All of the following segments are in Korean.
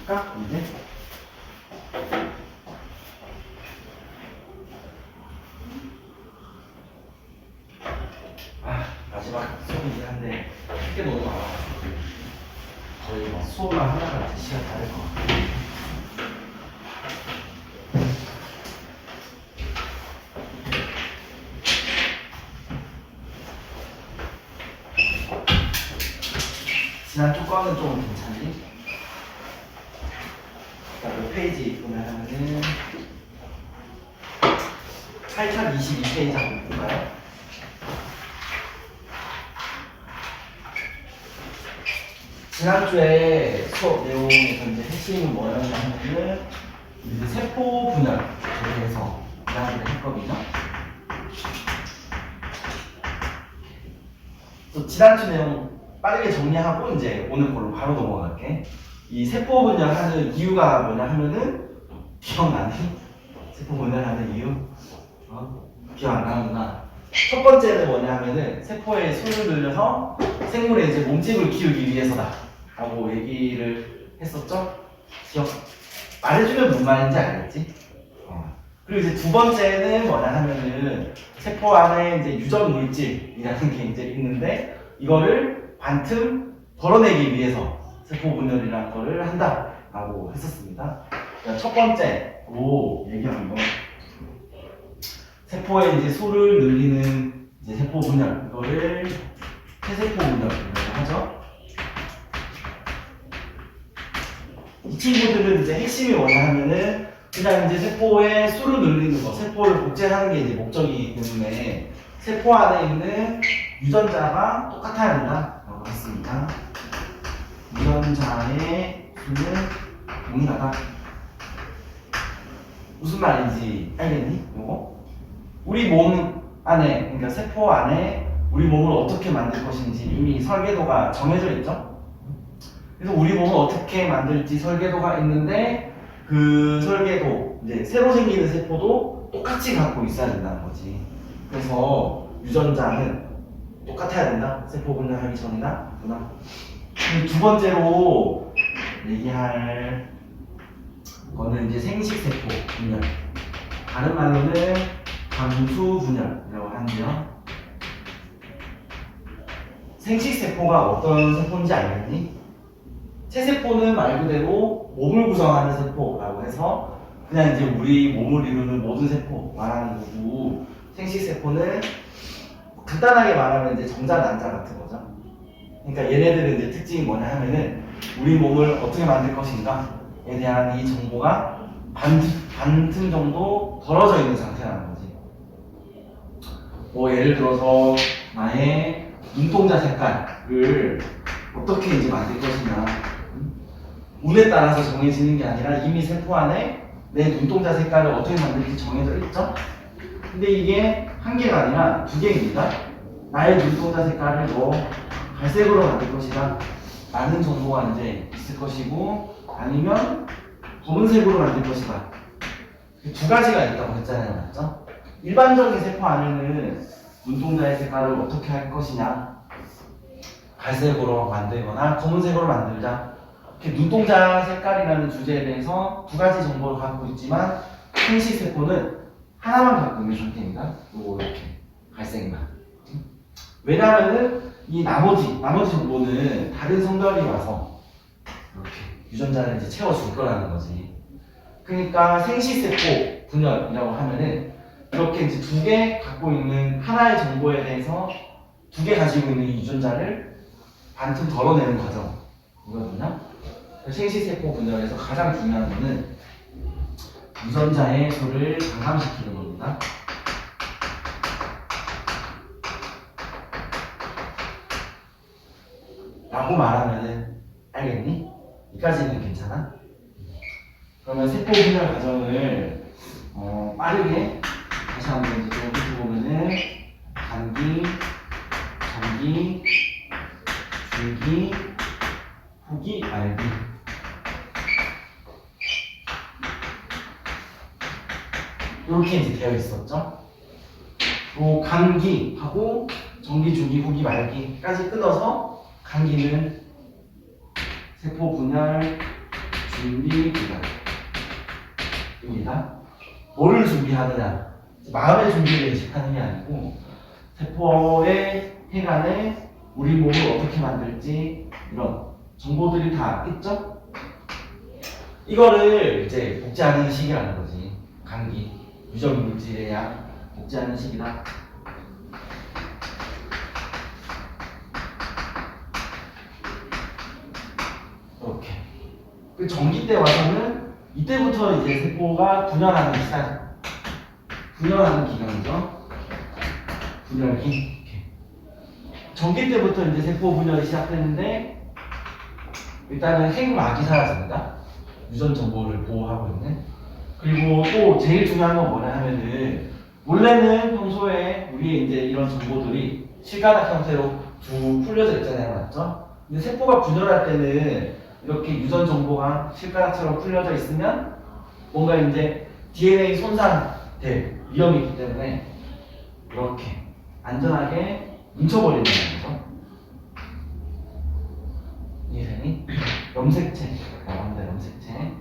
할까? 이제? 마지막 수업이긴 한데 할 게 너무 많아가지고 거의 뭐 수업만 하다가 이제 시간 다 될 것 같아요. 지난 뚜껑은 좀 괜찮니? 몇 페이지 보면은 822페이지 한번 볼까요? 지난주에 수업 내용에서 이제 핵심은 뭐였냐면은 이제 세포 분열에 대해서 이야기를 했거든요. 또 지난주 내용 빠르게 정리하고 이제 오늘 걸로 바로 넘어갈게. 이 세포 분열하는 이유가 뭐냐 하면은 기억나니? 세포 분열하는 이유? 기억 안 나는구나. 첫 번째는 뭐냐 하면은 세포에 손을 늘려서 생물의 이제 몸집을 키우기 위해서다 라고 얘기를 했었죠? 기억 말해주면 무슨 말인지 알겠지? 그리고 이제 두 번째는 뭐냐 하면은 세포 안에 이제 유전 물질이라는 게 이제 있는데 이거를 반틈 덜어내기 위해서 세포 분열이라는 거를 한다라고 했었습니다. 그러니까 첫 번째로 얘기한 거 세포에 이제 소를 늘리는 이제 세포 분열 이거를 폐세포 분열이라고 하죠. 이 친구들은 이제 핵심이 뭐냐 하면은 그냥 이제 세포에 수를 늘리는 거, 세포를 복제하는 게 이제 목적이기 때문에 세포 안에 있는 유전자가 똑같아야 된다라고 했습니다. 유전자의 수는 동일하다. 무슨 말인지 알겠니? 이거? 우리 몸 안에, 그러니까 세포 안에 우리 몸을 어떻게 만들 것인지 이미 설계도가 정해져 있죠? 그래서 우리 몸을 어떻게 만들지 설계도가 있는데 그 설계도, 이제 새로 생기는 세포도 똑같이 갖고 있어야 된다는 거지. 그래서 유전자는 똑같아야 된다. 세포 분열하기 전이나 후나. 두 번째로 얘기할 거는 이제 생식세포 분열. 다른 말로는 감수 분열이라고 하는데요. 생식세포가 어떤 세포인지 알겠니? 체세포는 말 그대로 몸을 구성하는 세포라고 해서 그냥 이제 우리 몸을 이루는 모든 세포 말하는 거고, 생식세포는 간단하게 말하면 이제 정자 난자 같은 거죠. 그러니까 얘네들은 이제 특징이 뭐냐 하면은 우리 몸을 어떻게 만들 것인가에 대한 이 정보가 반틈 정도 덜어져 있는 상태라는 거지. 뭐 예를 들어서 나의 눈동자 색깔을 어떻게 이제 만들 것이냐, 운에 따라서 정해지는 게 아니라 이미 세포 안에 내 눈동자 색깔을 어떻게 만들지 정해져 있죠? 근데 이게 한 개가 아니라 두 개입니다. 나의 눈동자 색깔을 뭐 갈색으로 만들 것이다 라는 정보가 이제 있을 것이고, 아니면 검은색으로 만들 것이다. 두 가지가 있다고 했잖아요, 맞죠? 일반적인 세포 안에는 눈동자의 색깔을 어떻게 할 것이냐, 갈색으로 만들거나 검은색으로 만들자, 이렇게 눈동자 색깔이라는 주제에 대해서 두 가지 정보를 갖고 있지만 생식세포는 하나만 갖고 있는 상태입니다. 이렇게 갈색만. 왜냐하면은 이 나머지 정보는 다른 성별이 와서 이렇게 유전자를 이제 채워줄 거라는 거지. 그러니까 생식세포 분열이라고 하면은 이렇게 이제 두 개 갖고 있는 하나의 정보에 대해서 두 개 가지고 있는 유전자를 반틈 덜어내는 과정이거든요. 생식세포 분열에서 가장 중요한 거는 유전자의 수를 감감시키는 겁니다. 라고 말하면은 알겠니? 여기까지는 괜찮아? 그러면 세포 분열 과정을 빠르게 다시 한번 이제 좀 훑어보면은 단기, 장기, 중기, 후기, 말기. 이렇게 이제 되어 있었죠. 또 감기하고 정기, 중기, 후기, 말기까지 끊어서 감기는 세포 분열, 준비 기간입니다. 뭐를 준비하느냐? 마음의 준비를 의식하는 게 아니고 세포의 해관에 우리 몸을 어떻게 만들지 이런 정보들이 다 있죠? 이거를 이제 복제하는 식이라는 거지. 감기, 유전 물질의 양 복제하는 식이다. 이렇게. 그 전기 때 와서는 이때부터 이제 세포가 분열하는 시작. 분열하는 기간이죠. 분열기. 이렇게. 전기 때부터 이제 세포 분열이 시작되는데 일단은 핵막이 사라집니다. 유전 정보를 보호하고 있는. 그리고 또 제일 중요한 건 뭐냐 하면은 원래는 평소에 우리의 이제 이런 정보들이 실가닥 형태로 쭉 풀려져 있잖아요, 맞죠? 근데 세포가 분열할 때는 이렇게 유전 정보가 실가닥처럼 풀려져 있으면 뭔가 이제 DNA 손상될 위험이 있기 때문에 이렇게 안전하게 뭉쳐버리는 거죠. 이해되니? 염색체라고 합니다, 염색체.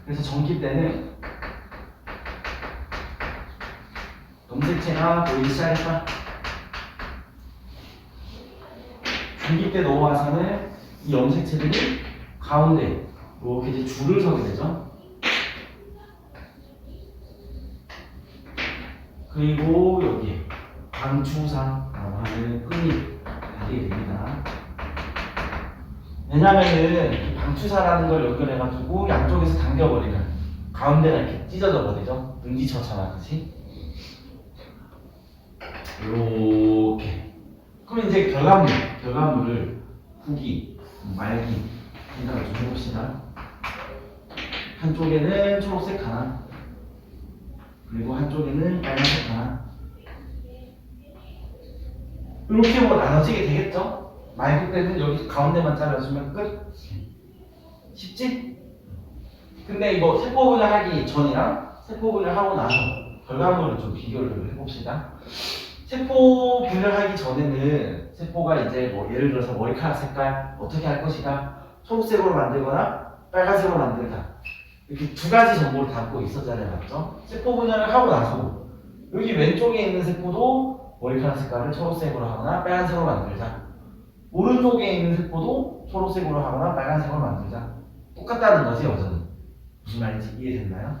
그래서 전기 때는 염색체가 보이기 시작했다. 전기 때 넘어와서는 이 염색체들이 가운데 이렇게 이제 줄을 서게 되죠. 그리고 여기에 방추사라고 하는 끈이 달리게 됩니다. 왜냐면은 이 방추사라는 걸 연결해가지고 양쪽에서 당겨버리면 가운데가 이렇게 찢어져 버리죠. 능지처참 하듯이. 이렇게. 그럼 이제 결과물을 후기, 말기 생각을 좀 해봅시다. 한쪽에는 초록색 하나, 그리고 한쪽에는 빨간색 하나. 이렇게 뭐 나눠지게 되겠죠? 말기 때는 여기 가운데만 잘라주면 끝. 쉽지? 근데 이거 세포 분열하기 전이랑 세포 분열하고 나서 결과물을 좀 비교를 해봅시다. 세포 분열하기 전에는 세포가 이제 뭐 예를 들어서 머리카락 색깔 어떻게 할 것이다, 초록색으로 만들거나 빨간색으로 만들다, 이렇게 두 가지 정보를 담고 있었잖아요, 맞죠? 세포 분열을 하고 나서 여기 왼쪽에 있는 세포도 머리카락 색깔을 초록색으로 하거나 빨간색으로 만들자, 오른쪽에 있는 세포도 초록색으로 하거나 빨간색으로 만들자. 똑같다는 거지, 여전히. 무슨 말인지 이해됐나요?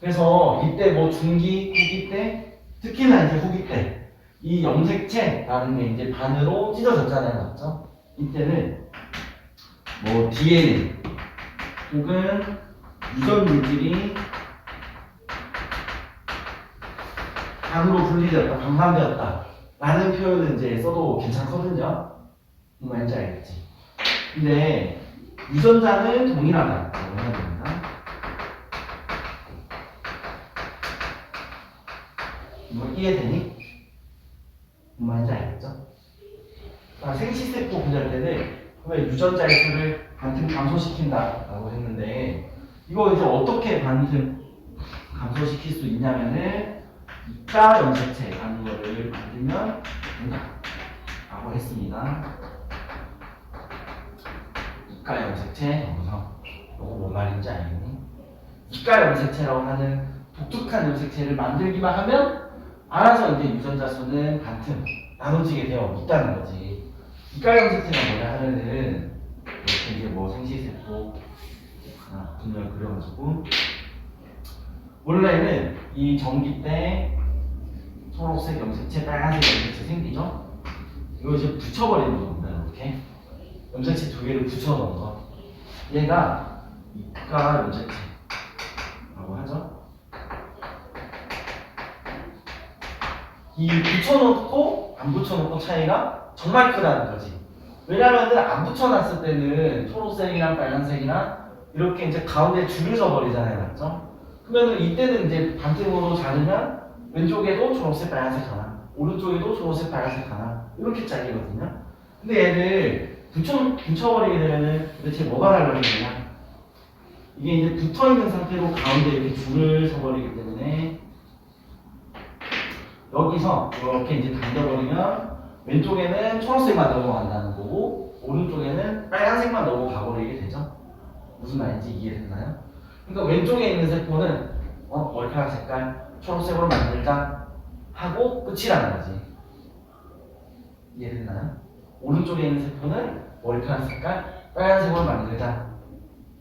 그래서 이때 뭐 중기, 후기 때, 특히나 이제 후기 때 이 염색체라는 게 이제 반으로 찢어졌잖아요, 맞죠? 이때는 뭐 DNA 혹은 유전 물질이 반으로 분리되었다, 방산되었다 라는 표현을 이제 써도 괜찮거든요. 무슨 말인지 알겠지? 근데 유전자는 동일하다고 해야 됩니다. 이거 이해되니? 무슨 말인지 알겠죠? 생시세포 분열 때는 왜 유전자의 수를 반틈 감소시킨다라고 했는데 이거 이제 어떻게 반틈 감소시킬 수 있냐면은 이가 염색체라는 거를 만들면 된다라고 했습니다. 이가 염색체, 여기서 이거 뭔 말인지 알겠니? 이가 염색체라고 하는 독특한 염색체를 만들기만 하면 알아서 이제 유전자 수는 반틈 나눠지게 되어 있다는 거지. 이가 염색체가 뭐냐 하면은 이렇게 이제 뭐 생시세포 하나 분열 그려가지고 원래는 이 전기 때 초록색 염색체, 빨간색 염색체 생기죠? 이거 이제 붙여버리는 겁니다. 이렇게 염색체 두 개를 붙여놓은 거. 얘가 이가 염색체라고 하죠. 이 붙여놓고 안 붙여놓고 차이가 정말 크다는 거지. 왜냐면은 안 붙여놨을 때는 초록색이랑 빨간색이랑 이렇게 이제 가운데 줄을 서버리잖아요, 맞죠? 그러면은 이때는 이제 반틈으로 자르면 왼쪽에도 초록색, 빨간색 하나, 오른쪽에도 초록색, 빨간색 하나 이렇게 잘리거든요. 근데 얘를 붙여버리게 되면은 도대체 뭐가 달라지느냐? 이게 이제 붙어있는 상태로 가운데 이렇게 줄을 서버리기 때문에 여기서 이렇게 이제 당겨버리면 왼쪽에는 초록색만 넘어간다는 거고 오른쪽에는 빨간색만 넘어가버리게 되죠. 무슨 말인지 이해됐나요? 그러니까 왼쪽에 있는 세포는 머리카락 색깔 초록색으로 만들자 하고 끝이라는 거지. 이해됐나요? 오른쪽에 있는 세포는 머리카락 색깔 빨간색으로 만들자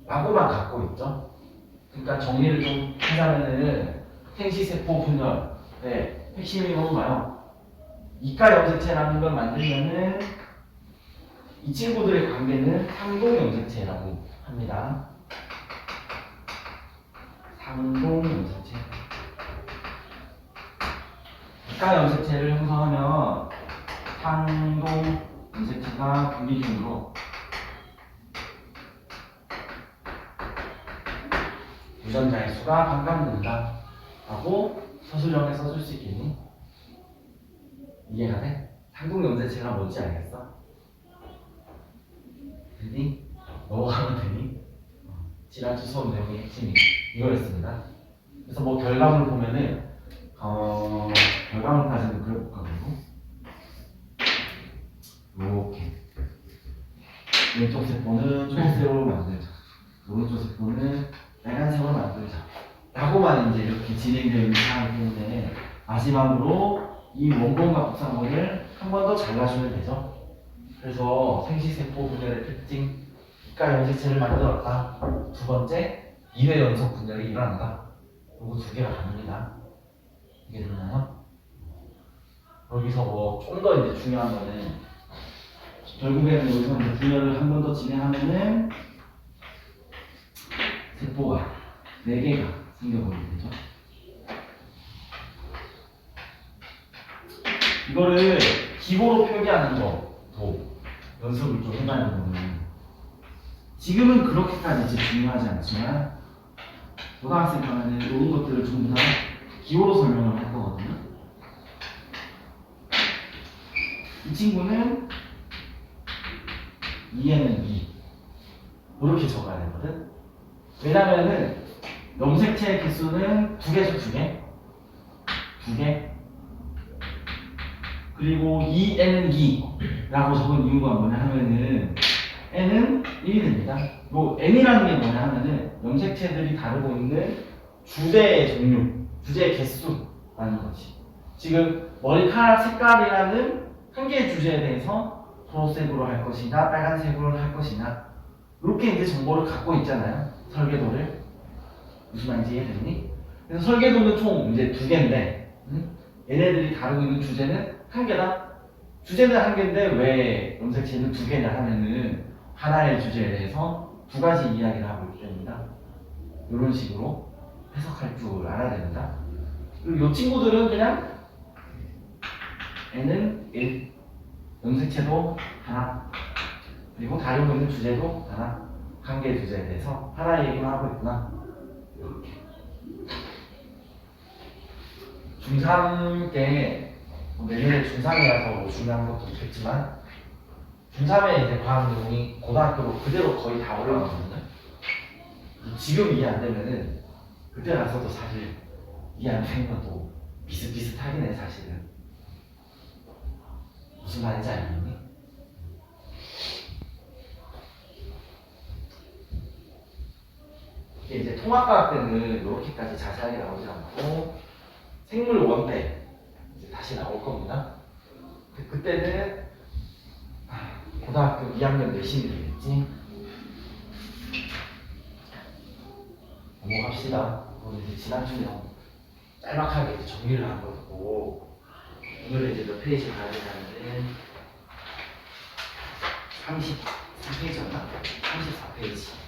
라고만 갖고 있죠. 그러니까 정리를 좀 하자면은 생시세포 분열의 핵심이 뭔가요? 이가 염색체라는 걸 만들면은 이 친구들의 관계는 상동 염색체라고 합니다. 상동 염색체. 이가 염색체를 형성하면 상동 염색체가 분리균으로 유전자의 수가 반감된다 라고 서술형에 써줄 수 있겠니? 이해가 돼? 상동 염색체가 뭔지 알겠어? 되니? 넘어가면 되니? 지난주 수업 내용의 핵심이 이거였습니다. 그래서 뭐 결과물 보면은 결과물까지는 그려볼까 그리고 이렇게 왼쪽 세포는 초록색으로 만들자, 오른쪽 세포는 빨간색으로 만들자 라고만 이제 이렇게 진행되어 있는 상황이기 때문에 마지막으로 이 원본과 복사본을 한 번 더 잘라주면 되죠. 그래서 생시세포 분열의 특징, 이가 염색체를 만들었다. 두 번째, 2회 연속 분열이 일어난다. 요거 두 개가 답니다. 이게 되나요? 여기서 뭐 좀 더 이제 중요한 거는 결국에는 여기서 이제 분열을 한 번 더 진행하면은 세포가 4개가 생겨버리게 되죠. 이거를 기호로 표기하는 것도 연습을 좀 해봐야 되거든요. 지금은 그렇게까지 이제 중요하지 않지만 고등학생 가면은 이런 것들을 전부 다 기호로 설명을 할 거거든요. 이 친구는 2에는 2 이렇게 적어야 되거든. 왜냐면은 염색체 개수는 2개죠, 2개. 2개. 그리고 2n은 2라고 적은 이유가 뭐냐 하면은 n은 1이 됩니다. 요 n이라는 게 뭐냐 하면은 염색체들이 다루고 있는 주제의 종류, 주제의 개수라는 거지. 지금 머리카락 색깔이라는 한 개의 주제에 대해서 초록색으로 할 것이냐, 빨간색으로 할 것이냐, 이렇게 이제 정보를 갖고 있잖아요. 설계도를. 무슨 말인지 이해됐니? 그래서 설계도는 총 이제 2개인데, 얘네들이 다루고 있는 주제는 한 개다. 주제는 한 개인데 왜 염색체는 2개냐 하면은 하나의 주제에 대해서 2가지 이야기를 하고 있기 때문이다. 이런 식으로 해석할 줄 알아야 됩니다. 그리고 이 친구들은 그냥 N은 1, 염색체도 하나, 그리고 다루고 있는 주제도 하나, 한 개의 주제에 대해서 하나의 얘기만 하고 있구나. 이렇게. 중3 때 내년에 중3이라서 뭐 중요한 것도 있겠지만 중3에 이제 과학 내용이 고등학교로 그대로 거의 다 올라가거든요. 지금 이해 안 되면은 그때 가서도 사실 이해 안 되는 것도 비슷비슷하긴 해 사실은. 무슨 말인지 알겠니? 이게 이제 통합과학 때는 이렇게까지 자세하게 나오지 않고 생물 원때 이제 다시 나올 겁니다. 그때는 고등학교 2학년 내신이 되겠지. 넘어갑시다. 오늘 이제 지난주 내용 짤막하게 이제 정리를 한 거고, 오늘은 이제 몇 페이지 가야 되냐면은 33페이지였나? 34페이지.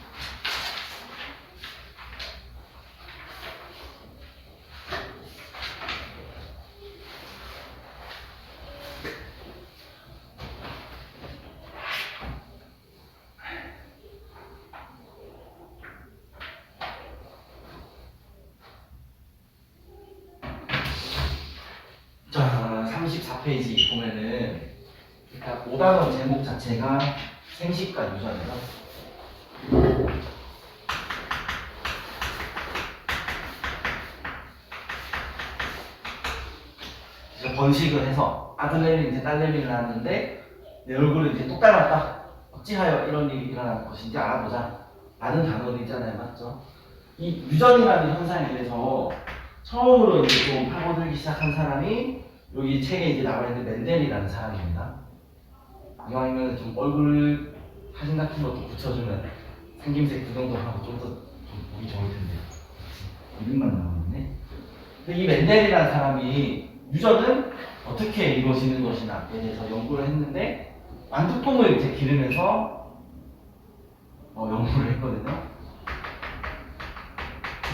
자, 34페이지 보면은 일단 5단원 제목 자체가 생식과 유전이다. 그래서 번식을 해서 아들내미 이제 딸내미를 낳았는데 내 얼굴을 이제 똑 닮았다. 어찌하여 이런 일이 일어날 것인지 알아보자 많은 단어들 있잖아요, 맞죠? 이 유전이라는 현상에 대해서 처음으로 이제 좀 파고들기 시작한 사람이 여기 책에 이제 나와 있는 멘델이라는 사람입니다. 이왕이면 좀 얼굴 사진 같은 것도 붙여주면 생김새 구경도 하고 좀 더 좀 보기 좋을 텐데 이름만 나오네. 이 멘델이라는 사람이 유전은 어떻게 이루어지는 것이냐에 대해서 연구를 했는데 완두콩을 이제 기르면서 연구를 했거든요.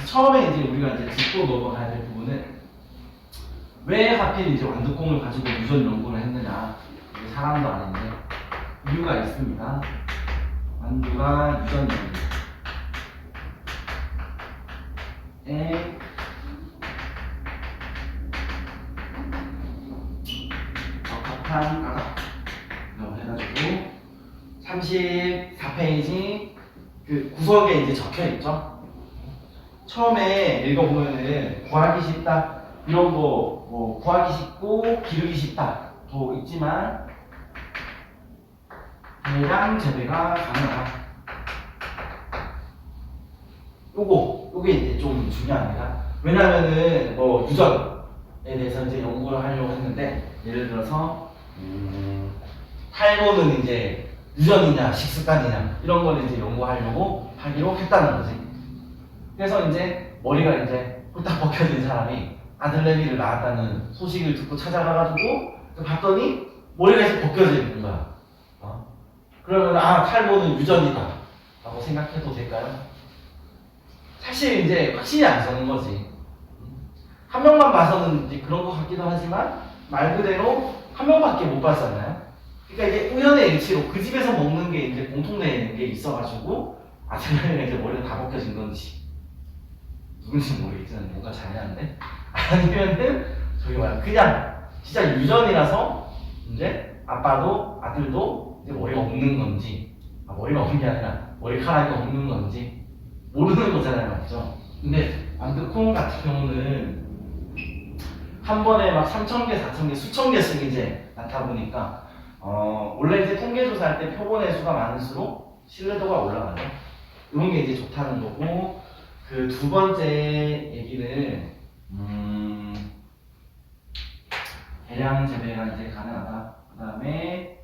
처음에 이제 우리가 이제 짚고 넘어가야 될 부분은 왜 하필 이제 완두콩을 가지고 유전 연구를 했느냐. 사람도 아닌데 이유가 있습니다. 완두가 유전 연구에 적합한 까다라고 해가지고 34페이지 그 구석에 이제 적혀 있죠. 처음에 읽어보면은 구하기 쉽다 이런 거 뭐 구하기 쉽고 기르기 쉽다 도 있지만 대량 재배가 가능하다. 요게 이제 좀 중요합니다. 왜냐면은 뭐 유전에 대해서 이제 연구를 하려고 했는데 예를 들어서 탈모는 이제 유전이냐 식습관이냐 이런 걸 이제 연구하려고 하기로 했다는 거지. 그래서 이제 머리가 이제 홀딱 벗겨진 사람이 아들내미를 낳았다는 소식을 듣고 찾아가가지고 봤더니 머리가 이제 벗겨져 있는 거야. 그러면 탈모는 유전이다 라고 생각해도 될까요? 사실 이제 확신이 안 서는 거지. 한 명만 봐서는 이제 그런 것 같기도 하지만 말 그대로 한 명밖에 못 봤잖아요. 그러니까 이게 우연의 일치로 그 집에서 먹는 게 이제 공통되는 게 있어가지고 아들내미가 이제 머리가 다 벗겨진 건지 누군지 모르겠지만 뭔가 잘해야하는데 아니면은 저기 뭐야 그냥 진짜 유전이라서 이제 아빠도 아들도 이제 머리가 없는 건지 머리가 없는 게 아니라 머리카락이 없는 건지 모르는 거잖아요, 맞죠? 근데 완두콩 같은 경우는 한 번에 막 3,000개, 4,000개, 수천 개씩 이제 낳다 보니까 원래 이제 통계조사할 때 표본의 수가 많을수록 신뢰도가 올라가죠. 이런 게 이제 좋다는 거고 그 두 번째 얘기는 대량 재배가 이제 가능하다. 그 다음에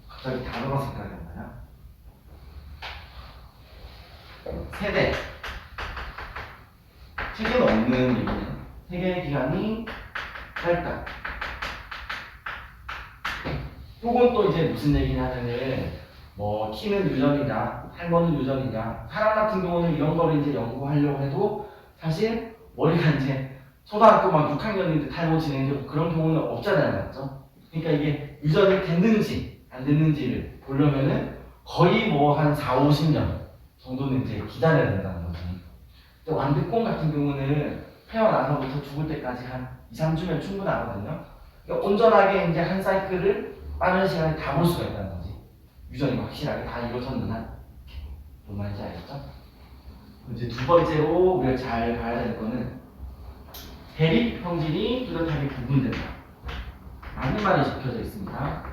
갑자기 단어가 생각이 안 나냐? 세대. 책에는 없는 얘기는 세계 기간이 짧다. 요건 또 이제 무슨 얘기냐면은 뭐 키는 유전이냐, 탈모는 유전이냐. 사람 같은 경우는 이런 거를 이제 연구하려고 해도 사실 머리가 이제 초등학교 막 6학년인데 탈모 진행되고 그런 경우는 없잖아요, 맞죠? 그러니까 이게 유전이 됐는지 안 됐는지를 보려면은 거의 뭐 한 4, 50년 정도는 이제 기다려야 된다는 거지. 근데 완두콩 같은 경우는 태어나서부터 죽을 때까지 한 2, 3주면 충분하거든요. 그러니까 온전하게 이제 한 사이클을 빠른 시간에 다 볼 수가 있다는 거지. 유전이 확실하게 다 이루어졌는 한. 뭔 말인지 알겠죠? 이제 두 번째로 우리가 잘 봐야 될 거는 대립 형질이 뚜렷하게 구분된다. 라는 말이 적혀져 있습니다.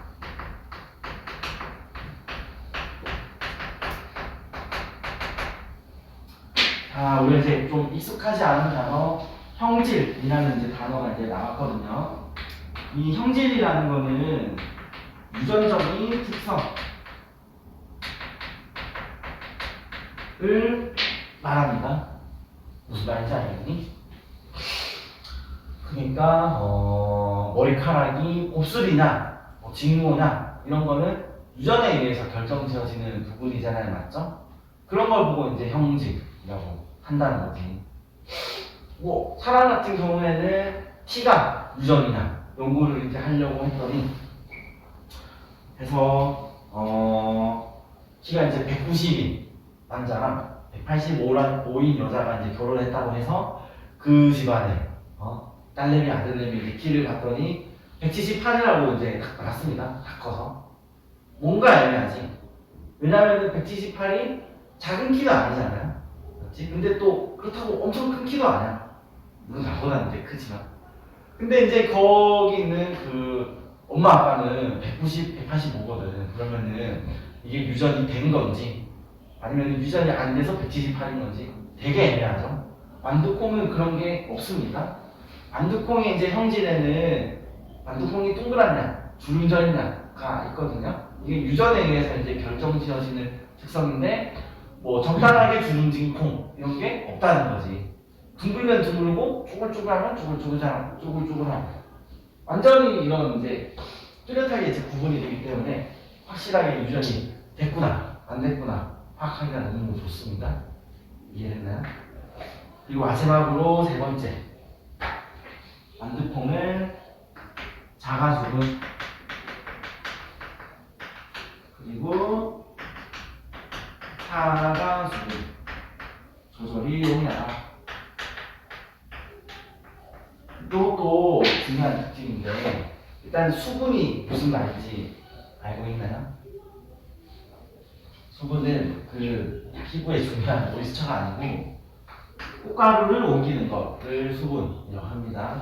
우리가 이제 좀 익숙하지 않은 단어, 형질이라는 이제 단어가 이제 나왔거든요. 이 형질이라는 거는 유전적인 특성을 말합니다. 무슨 말인지 알겠니? 그러니까 머리카락이 곱슬이냐, 직모냐 이런 거는 유전에 의해서 결정지어지는 부분이잖아요, 맞죠? 그런 걸 보고 이제 형질이라고 한다는 거지. 뭐 사람 같은 경우에는 키가 유전이냐 연구를 이제 하려고 했더니 해서 키가 이제 190인 남자랑 185인 여자가 이제 결혼했다고 해서 그 집안에 딸내미 아들내미 이제 키를 봤더니 178이라고 이제 나왔습니다. 다 커서 뭔가 애매하지. 왜냐면은 178이 작은 키가 아니잖아요. 맞지? 근데 또 그렇다고 엄청 큰 키도 아니야. 물론 나보다는 이제 크지만. 근데 이제 거기 있는 그 엄마 아빠는 190, 185거든. 그러면은 이게 유전이 된 건지 아니면 유전이 안 돼서 178인 건지 되게 애매하죠. 완두콩은 그런 게 없습니다. 완두콩의 이제 형질에는 완두콩이 동그랗냐, 주름져있냐가 있거든요. 이게 유전에 의해서 이제 결정지어지는 특성인데, 뭐 적당하게 주름진 콩 이런 게 없다는 거지. 둥글면 둥글고 쪼글쪼글하면 쪼글쪼글한 완전히 이런 이제 뚜렷하게 이제 구분이 되기 때문에 확실하게 유전이 됐구나 안 됐구나 파악하기가 너무 좋습니다. 이해됐나요? 그리고 마지막으로 세 번째, 완두콩을 자가수분 그리고 사가수분 조절이 용이하다. 이것도 중요한 특징인데, 일단 수분이 무슨 말인지 알고 있나요? 수분은 그 피부에 중요한 모이스처가 아니고 꽃가루를 옮기는 것을 수분이라고 합니다.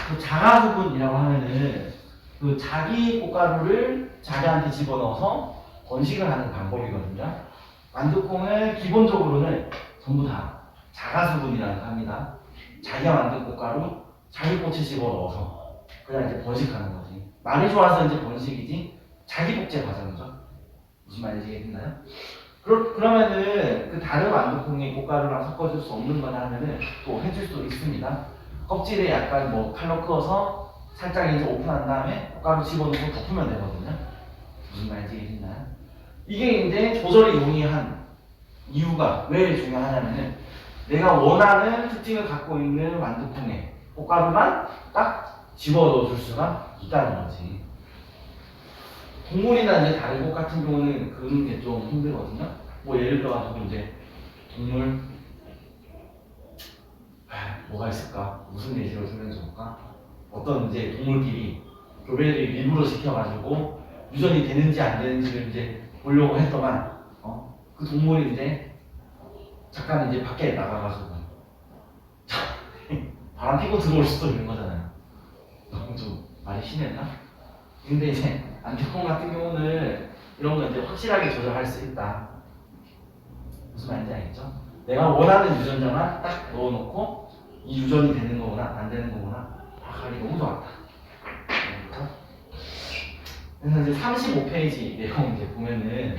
그 자가수분이라고 하면은 그 자기 꽃가루를 자기한테 집어넣어서 번식을 하는 방법이거든요. 완두콩을 기본적으로는 전부 다 자가수분이라고 합니다. 자기가 만든 꽃가루 자기 꽃에 집어넣어서 그냥 이제 번식하는 거지. 많이 좋아서 이제 번식이지 자기 복제 과정이죠. 무슨 말인지 이해됐나요? 그러면은 그 다른 완두콩의 꽃가루랑 섞어줄 수 없는 거냐 하면은 또 해줄 수 있습니다. 껍질에 약간 뭐 칼로 그어서 살짝 이제 오픈한 다음에 꽃가루 집어넣고 덮으면 되거든요. 무슨 말인지 이해됐나요? 이게 이제 조절이 용이한 이유가 왜 중요하냐면은 내가 원하는 특징을 갖고 있는 완두콩에 꽃가루만 딱 집어넣어 줄 수가 있다는 거지. 동물이나 이제 다른 꽃 같은 경우는 그런 게 좀 힘들거든요. 뭐 예를 들어가지고 이제 동물 뭐가 있을까? 무슨 예시를 들면 좋을까? 어떤 이제 동물끼리 교배를 일부러 시켜가지고 유전이 되는지 안 되는지를 이제 보려고 했더만 그 동물이 이제 잠깐 이제 밖에 나가가지고 바람 피고 들어올 수도 있는 거잖아요. 너무 좀 말이 심했나? 근데 이제 완두콩 같은 경우는 이런 거 이제 확실하게 조절할 수 있다. 무슨 말인지 알겠죠? 내가 원하는 유전자만 딱 넣어놓고 이 유전이 되는 거구나 안 되는 거구나 파악하기 너무 좋았다. 그래서 이제 35페이지 내용 이제 보면은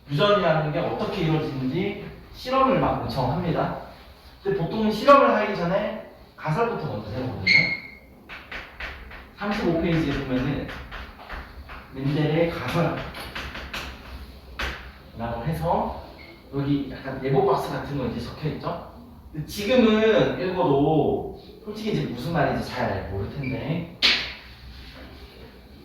유전이라는 게 어떻게 이루어지는지 실험을 막 요청합니다. 근데 보통 실험을 하기 전에 가설부터 먼저 세우거든요. 35페이지에 보면은 멘델의 가설이라고 해서 여기 약간 네모 박스 같은 거 이제 적혀 있죠. 근데 지금은 읽어도 솔직히 이제 무슨 말인지 잘 모를 텐데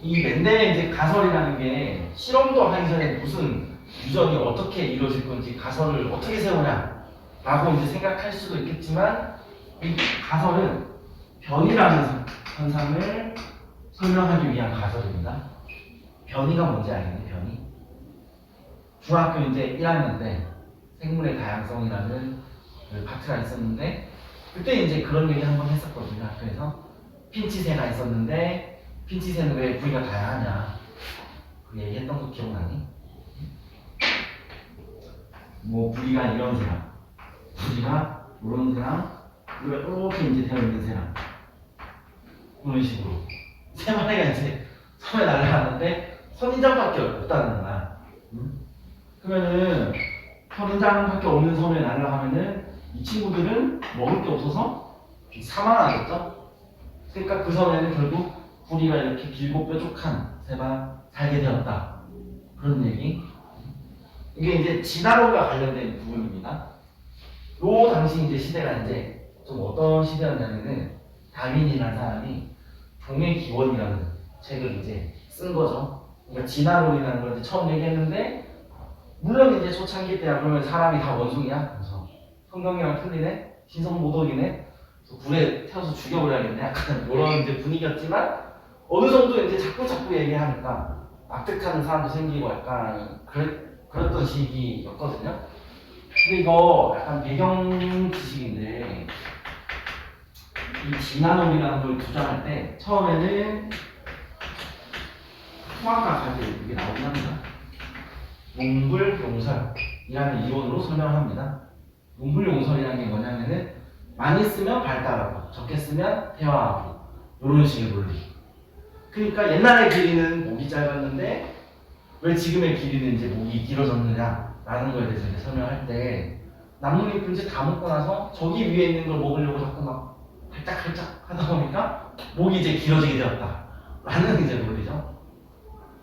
이 멘델의 이제 가설이라는 게 실험도 하기 전에 무슨 유전이 어떻게 이루어질 건지 가설을 어떻게 세우냐라고 이제 생각할 수도 있겠지만 이 가설은 변이라는 현상을 설명하기 위한 가설입니다. 변이가 뭔지 알겠니? 변이? 중학교 이제 1학년 때 생물의 다양성이라는 그 파트가 있었는데 그때 이제 그런 얘기 한번 했었거든요. 학교에서 핀치새가 있었는데 핀치새는 왜 부위가 다양하냐 그 얘기했던 거 기억나니? 뭐 부위가 이런 새랑 부위가 이런 새랑 그리고 이렇게 이제 되어 있는 새랑 그런 식으로 세 마리가 이제 섬에 날아가는데 선인장밖에 없다는 거야. 그러면은 선인장밖에 없는 섬에 날아가면은 이 친구들은 먹을 게 없어서 사망하겠죠? 그러니까 그 섬에는 결국 부리가 이렇게 길고 뾰족한 새가 살게 되었다. 그런 얘기. 이게 이제 진화론과 관련된 부분입니다. 요 당시 이제 시대가 이제 좀 어떤 시대였냐면은 다윈이라는 사람이 종의 기원이라는 책을 이제 쓴 거죠. 그러니까 진화론이라는 걸 이제 처음 얘기했는데 물론 이제 초창기 때야 그러면 사람이 다 원숭이야. 그래서 성경이랑 틀리네, 신성모독이네, 불에 태워서 죽여버려야겠네. 약간 이런 이제 분위기였지만 어느 정도 이제 자꾸 얘기하니까 납득하는 사람도 생기고 약간 그랬던 시기였거든요. 근데 이거 약간 배경 지식인데 이 진화론이라는 걸 주장할 때 처음에는 수학과 갈 때 이게 나오긴 합니다. 몽불용설이라는 이론으로 설명합니다. 몽불용설이라는 게 뭐냐면은 많이 쓰면 발달하고 적게 쓰면 퇴화하고 이런 식의 논리. 그러니까 옛날의 길이는 목이 짧았는데 왜 지금의 길이는 이제 목이 길어졌느냐라는 거에 대해서 이제 설명할 때 나뭇잎을 이제 다 먹고 나서 저기 위에 있는 걸 먹으려고 자꾸 막 활짝활짝 하다 보니까 목이 이제 길어지게 되었다라는 이제 논리죠.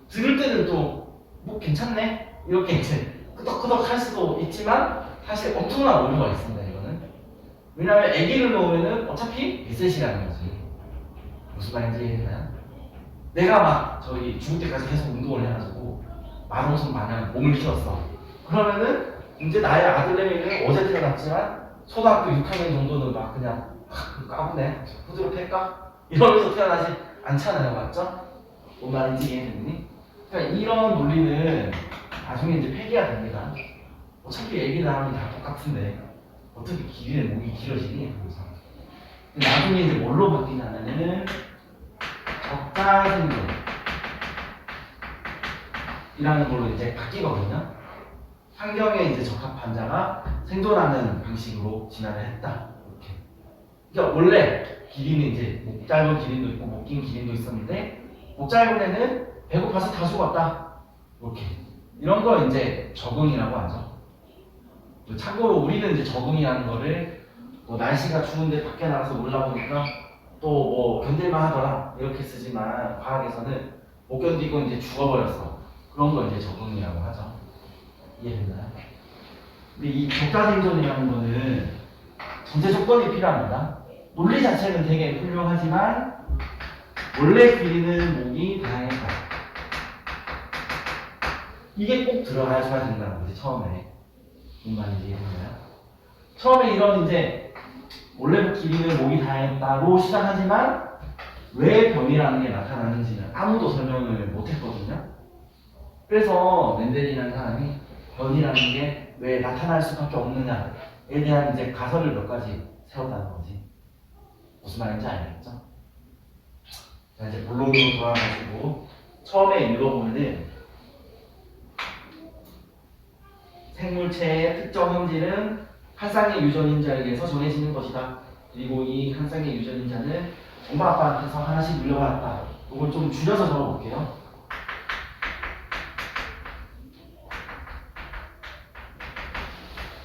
들을 때는 또 뭐 괜찮네 이렇게 이제 끄덕끄덕 할 수도 있지만 사실 엄청난 오류가 있습니다. 이거는 왜냐하면 아기를 놓으면은 어차피 리셋이라는 거지. 무슨 말인지 이해되나요? 내가 막 저기 죽을 때까지 계속 운동을 해가지고 마동석 마냥 몸을 키웠어. 그러면은 이제 나의 아들내미는 어제 태어났지만 초등학교 6학년 정도는 막 그냥 까부네 후드로 팰까? 이러면서 태어나지 않잖아요. 맞죠? 뭔 말인지 이해되니? 그러니까 이런 논리는 나중에 이제 폐기가 됩니다. 어차피 애기 낳으면 다 똑같은데 어떻게 길이는 목이 길어지니? 그래서 나중에 이제 뭘로 바뀌냐면은 적자생존 이라는 걸로 이제 바뀌거든요. 환경에 이제 적합한 자가 생존하는 방식으로 진화를 했다. 이렇게. 그러니까 원래 기린은 이제 목 짧은 기린도 있고 목 긴 기린도 있었는데 목 짧은 애는 배고파서 다 죽었다. 이렇게. 이런 걸 이제 적응이라고 하죠. 참고로 우리는 이제 적응이라는 거를 뭐 날씨가 추운데 밖에 나가서 놀다 보니까 또 뭐 견딜만 하더라 이렇게 쓰지만 과학에서는 못 견디고 이제 죽어버렸어. 그런 걸 이제 적응이라고 하죠. 이해됐나요? 근데 이 적자생존이라는 거는 전제 조건이 필요합니다. 논리 자체는 되게 훌륭하지만 원래 길이는 목이 다양했다. 이게 꼭 들어가줘야 된다는 거지 처음에. 무슨 말인지 이해되나요? 처음에 이런 이제 원래 길이는 목이 다양했다로 시작하지만 왜 변이라는 게 나타나는지는 아무도 설명을 못했거든요. 그래서 멘델이라는 사람이 변이라는 게 왜 나타날 수밖에 없느냐에 대한 이제 가설을 몇 가지 세웠다는 거지. 무슨 말인지 알겠죠? 자 이제 본론으로 돌아가지고 처음에 읽어보면은 생물체의 특정 성질은 한 쌍의 유전인자에 의해서 정해지는 것이다. 그리고 이 한 쌍의 유전인자는 엄마 아빠한테서 하나씩 물려받았다. 이걸 좀 줄여서 적어볼게요.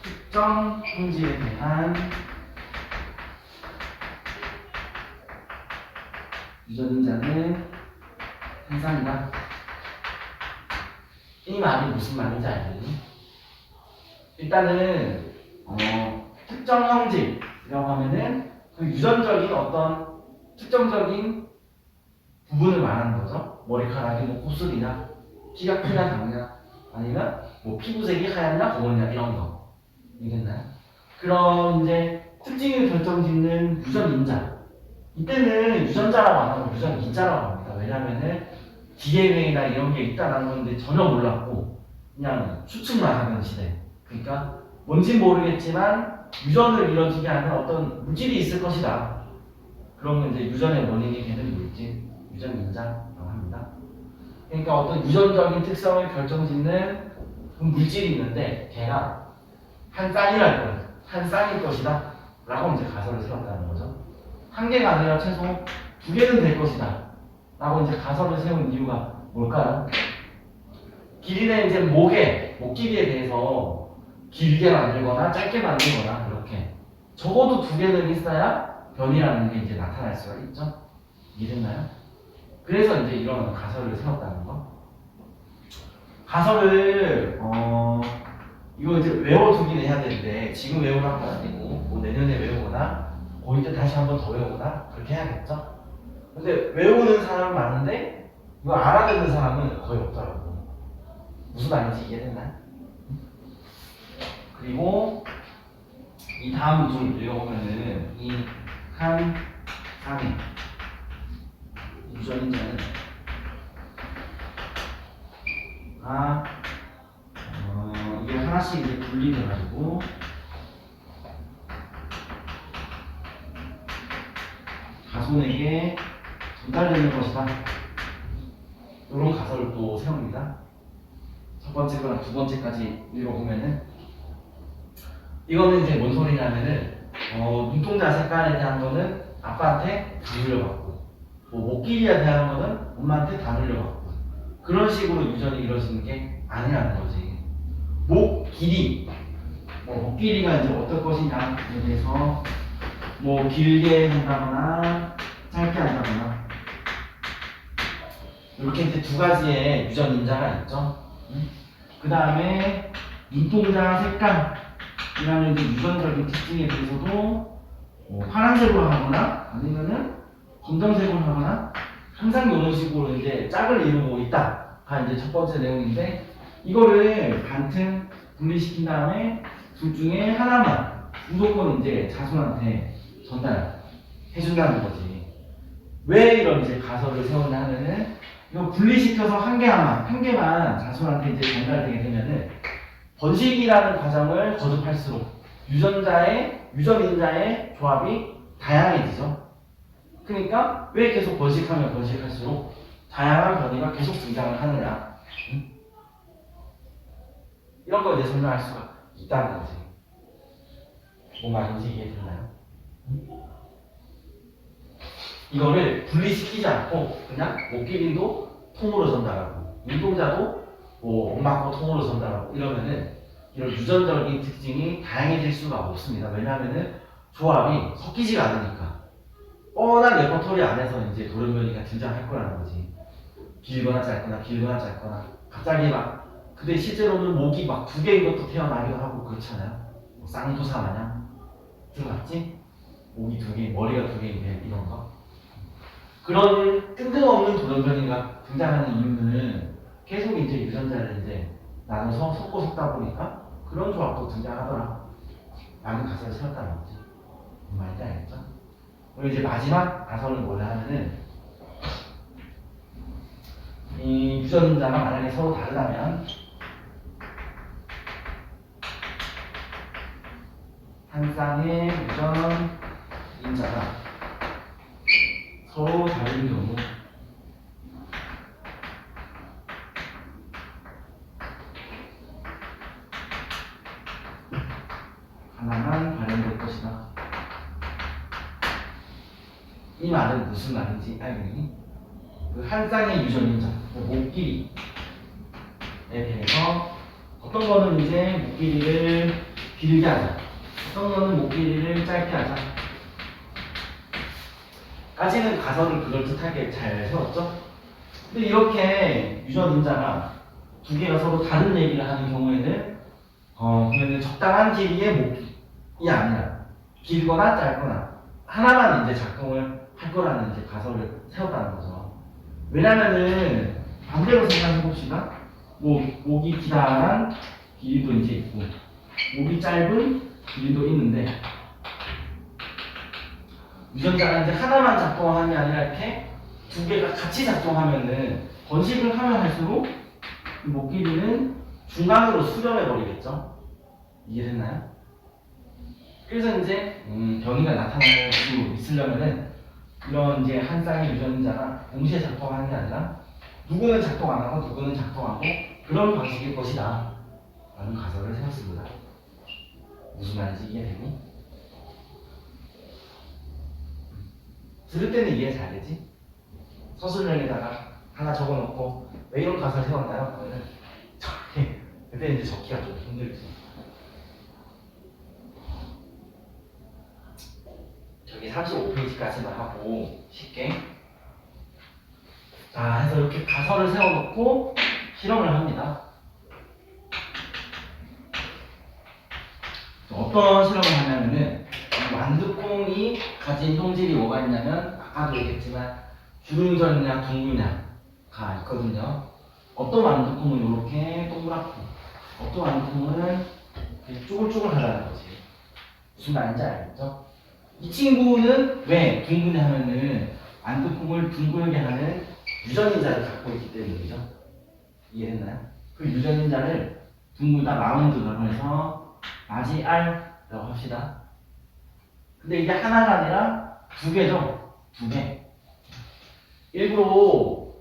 특정 성질에 대한 유전인자는 한 쌍이다. 이 말이 무슨 말인지 알겠니? 일단은 특정 형질이라고 하면은 그 유전적인 어떤 특정적인 부분을 말하는 거죠. 머리카락이 뭐 곱슬이냐, 키가 크냐 작냐, 아니면 뭐 피부색이 하얗냐 검었냐 이런 거. 이겠나요? 그런 이제 특징을 결정짓는 유전인자. 이때는 유전자라고 안 하고 유전인자라고 합니다. 왜냐면은 DNA나 이런 게 있다는 건데 전혀 몰랐고 그냥 추측만 하는 시대. 그러니까 뭔진 모르겠지만 유전을 이뤄지게 하는 어떤 물질이 있을 것이다. 그러면 이제 유전의 원인이 되는 물질, 유전인자라고 합니다. 그러니까 어떤 유전적인 특성을 결정짓는 물질이 있는데 걔가 한 쌍일 것이다. 라고 이제 가설을 세웠다는 거죠. 한 개가 아니라 최소 두 개는 될 것이다. 라고 이제 가설을 세운 이유가 뭘까요? 기린의 이제 목 길이에 대해서 길게 만들거나 짧게 만들거나 그렇게 적어도 두 개는 있어야 변이라는 게 이제 나타날 수가 있죠. 이해됐나요? 그래서 이제 이런 가설을 세웠다는 거. 가설을 이거 이제 외워두긴 해야 되는데 지금 외우라는 건 아니고 뭐 내년에 외우거나 고2 때 다시 한 번 더 외우거나 그렇게 해야겠죠. 근데 외우는 사람은 많은데 이거 알아듣는 사람은 거의 없더라고. 무슨 말인지 이해됐나요? 그리고 이 다음 좀 읽어보면은 이 한 쌍의 유전인자는 이게 하나씩 이제 분리돼가지고 자손에게 전달되는 것이다. 이런 가설을 또 세웁니다. 첫 번째 거랑 두 번째까지 읽어보면은 이거는 이제 뭔 소리냐면은 눈동자 색깔에 대한 거는 아빠한테 다 물려받고 뭐 목 길이에 대한 거는 엄마한테 다 물려받고 그런 식으로 유전이 이루어지는 게 아니라는 거지. 목 길이 목 길이가 이제 어떨 것이냐에 대해서 뭐 길게 한다거나 짧게 한다거나 이렇게 이제 두 가지의 유전 인자가 있죠. 그 다음에 눈동자 색깔이라는 이제 유전적인 특징에 대해서도 파란색으로 하거나 아니면은 검정색으로 하거나 항상 이런 식으로 이제 짝을 이루고 있다가 이제 첫 번째 내용인데 이거를 간튼 분리시킨 다음에 둘 중에 하나만 무조건 이제 자손한테 전달해준다는 거지. 왜 이런 이제 가설을 세우냐 하면은 이거 분리시켜서 한 개만 자손한테 이제 전달되게 되면은 번식이라는 과정을 거듭할수록 유전 인자의 조합이 다양해지죠. 그러니까 왜 계속 번식하면 번식할수록 다양한 변이가 계속 등장을 하느냐. 이런 거 이제 설명할 수가 있다는 거지. 뭔 말인지 이해되나요? 이거를 분리시키지 않고 그냥 목기린도 통으로 전달하고 눈동자도 뭐 엄마 거 통으로 전달하고 이러면은 이런 유전적인 특징이 다양해질 수가 없습니다. 왜냐하면은 조합이 섞이지가 않으니까 뻔한 레퍼토리 안에서 이제 돌연변이가 등장할 거라는 거지. 길거나 짧거나 갑자기 막 근데 실제로는 목이 막 두 개인 것도 태어나기도 하고 그렇잖아요. 뭐 쌍두사 마냥 들어봤지? 목이 두 개, 머리가 두 개인 배 이런 거. 그런 뜬금없는 돌연변이가 등장하는 이유는 계속 이제 유전자를 이제 나눠서 섞고 섞다 보니까 그런 조합도 등장하더라. 라는 가설을 세웠다는 거지. 무슨 말인지 알겠죠? 그리고 이제 마지막 가설은 뭐냐 하면은 이 유전자가 만약에 서로 다르다면 한 쌍의 유전 인자가 서로 다른 경우 하나만 발현될 것이다. 이 말은 무슨 말인지 알겠니? 그 한 쌍의 유전 인자, 목 길이에 대해서 어떤 거는 이제 목 길이를 길게 하자. 어떤 거는 목 길이를 짧게 하자. 까지는 가설을 그걸 뜻하게 잘 세웠죠? 근데 이렇게 유전 인자가 두 개가 서로 다른 얘기를 하는 경우에는 그러면 적당한 길이의 목이 아니라 길거나 짧거나 하나만 이제 작동을 할 거라는 이제 가설을 세웠다는 거죠. 왜냐면은 반대로 생각해 봅시다. 목이 기다란 길이도 이제 있고 목이 짧은 길이도 있는데 유전자가 이제 하나만 작동하는 게 아니라 이렇게 두 개가 같이 작동하면은 번식을 하면 할수록 목 길이는 중간으로 수렴해 버리겠죠. 이해됐나요? 그래서 이제 변이가 나타날 수 있으려면은 이런 이제 한 쌍의 유전자가 동시에 작동하는 게 아니라 누구는 작동 안 하고 누구는 작동하고 그런 방식일 것이다. 라는 가설을 세웠습니다. 무슨 말인지 이해되니? 들을 때는 이해 잘 되지? 서술형에다가 하나 적어놓고 왜 이런 가설 세웠나요? 그러면은 그때 이제 적기가 좀 힘들지. 저기 35페이지까지만 하고 쉽게 자 해서 이렇게 가설을 세워놓고 실험을 합니다. 어떤 실험을 하냐면은 완두콩이 가진 성질이 뭐가 있냐면 아까도 얘기했지만 주름전이나 둥근냐가 있거든요. 어떤 완두콩은 이렇게 동그랗고 어떤 완두콩은 이렇게 쪼글쪼글하다는 거지. 무슨 말인지 알겠죠? 이 친구는 왜 둥근해 하면은 완두콩을 둥글게 하는 유전인자를 갖고 있기 때문이죠. 이해했나요? 그 유전인자를 둥글다 라운드라고 해서 마지 R라고 합시다. 근데 이게 하나가 아니라 두 개죠. 두 개. 일부러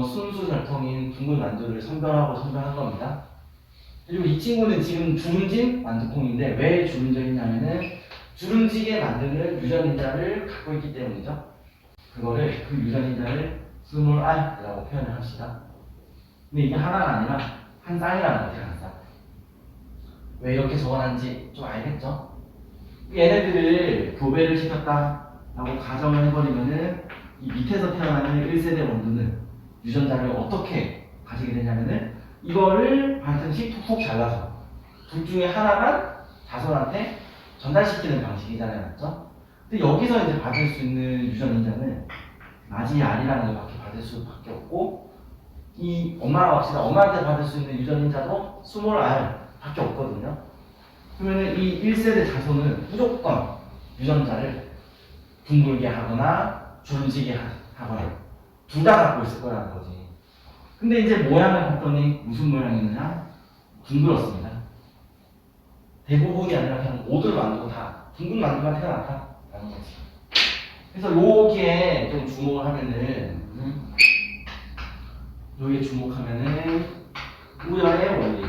순수 절통인 둥근 만두를 선별한 겁니다. 그리고 이 친구는 지금 주름진 만두콩인데 왜 주름져 있냐면은 주름지게 만드는 유전인자를 갖고 있기 때문이죠. 그거를 그 유전인자를 스몰 r이라고 표현을 합시다. 근데 이게 하나가 아니라 한 쌍이라는 거지, 한 쌍. 왜 이렇게 적어놨는지 좀 알겠죠? 얘네들을 교배를 시켰다라고 가정을 해버리면은 이 밑에서 태어나는 1세대 원두는 유전자를 어떻게 가지게 되냐면은 이거를 반듯이 툭툭 잘라서 둘 중에 하나만 자손한테 전달시키는 방식이잖아요, 맞죠? 근데 여기서 이제 받을 수 있는 유전인자는 나지 R이라는 것밖에 받을 수밖에 없고, 이 엄마라고 합시다. 엄마한테 받을 수 있는 유전인자도 스몰 R 밖에 없거든요. 그러면 이 1세대 자손은 무조건 유전자를 둥글게 하거나 주름지게 하거나 둘 다 갖고 있을 거라는 거지. 근데 이제 모양을 봤더니 무슨 모양이느냐? 둥글었습니다. 대부분이 아니라 그냥 모든 만두가 다 둥근 만두가 태어났다라는 거지. 그래서 여기에 좀 주목을 하면은 여기에 주목하면은 우열의 원리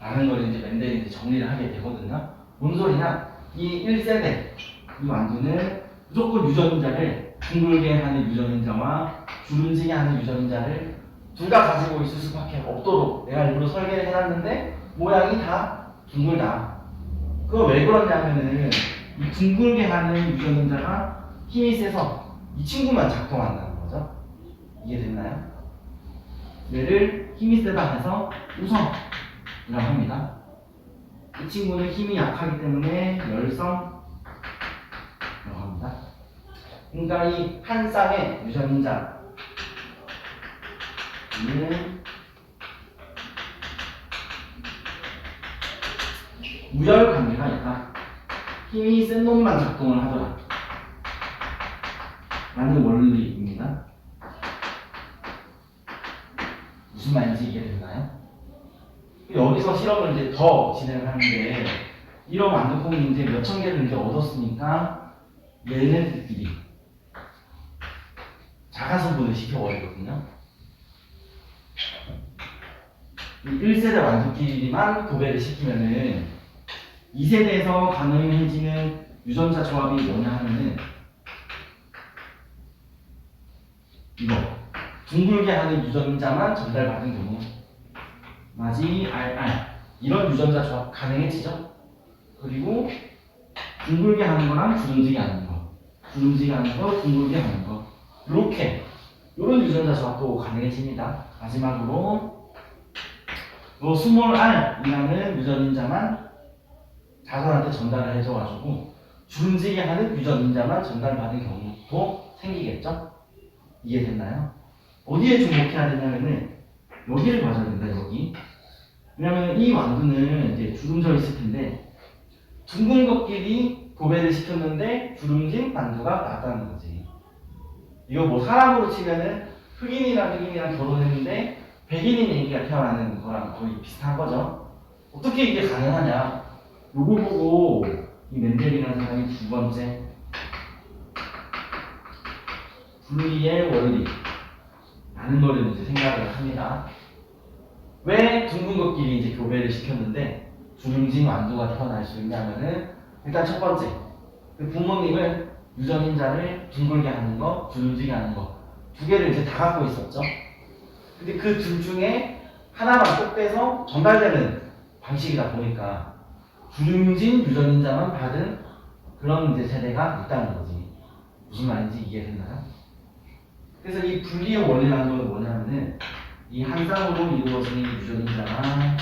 라는 걸 이제 멘델이 이제 정리를 하게 되거든요. 뭔 소리냐? 이 1세대 이 만두는 무조건 유전인자를 둥글게 하는 유전인자와 주름지게 하는 유전인자를 둘 다 가지고 있을 수밖에 없도록 내가 일부러 설계를 해놨는데 모양이 다 둥글다. 그거 왜 그러냐면은 이 둥글게 하는 유전인자가 힘이 세서 이 친구만 작동한다는 거죠. 이해됐나요? 얘를 힘이 세다 해서 우성이라고 합니다. 이 친구는 힘이 약하기 때문에 열성이라고 합니다. 그러니까 이 한 쌍의 유전자는 우열 관계가 있다. 힘이 센 놈만 작동을 하더라 라는 원리입니다. 무슨 말인지 이해됐나요? 여기서 실험을 이제 더 진행을 하는데, 이런 만두콩이 이제 몇천 개를 이제 얻었으니까 얘네들끼리 자가성분을 시켜버리거든요. 이 1세대 만두끼리만 교배를 시키면은 2세대에서 가능해지는 유전자 조합이 뭐냐 하면은 이거 둥글게 하는 유전자만 전달받은 경우 나지 RR 이런 유전자 조합 가능해지죠. 그리고 둥글게 하는 거랑 주름지게 하는 거, 주름지게 하는 거, 둥글게 하는 거, 이렇게 이런 유전자 조합도 가능해집니다. 마지막으로 스몰 r이라는 유전인자만 자손한테 전달을 해줘가지고 주름지게 하는 유전인자만 전달받은 경우도 생기겠죠? 이해됐나요? 어디에 주목해야 되냐면은 여기를 봐줘야 된다, 여기. 왜냐면 이 만두는 이제 주름져 있을 텐데 둥근 것끼리 교배를 시켰는데 주름진 만두가 나왔다는 거지. 이거 뭐 사람으로 치면은 흑인이랑 결혼했는데 백인인 애기가 태어나는 거랑 거의 비슷한 거죠. 어떻게 이게 가능하냐? 요걸 보고 이 멘델이라는 사람이 두 번째 분리의 원리 라는 거를 이제 생각을 합니다. 왜 둥근 것끼리 이제 교배를 시켰는데 주름진 만두가 태어날 수 있냐면은, 일단 첫 번째, 그 부모님은 유전인자를 둥글게 하는 거, 주름지게 하는 거 두 개를 이제 다 갖고 있었죠. 근데 그 둘 중에 하나만 꼭 빼서 전달되는 방식이다 보니까 주름진 유전인자만 받은 그런 이제 세대가 있다는 거지. 무슨 말인지 이해됐나요? 그래서 이 분리의 원리라는 건 뭐냐면은 이 한 쌍으로 이루어지는 유전인자가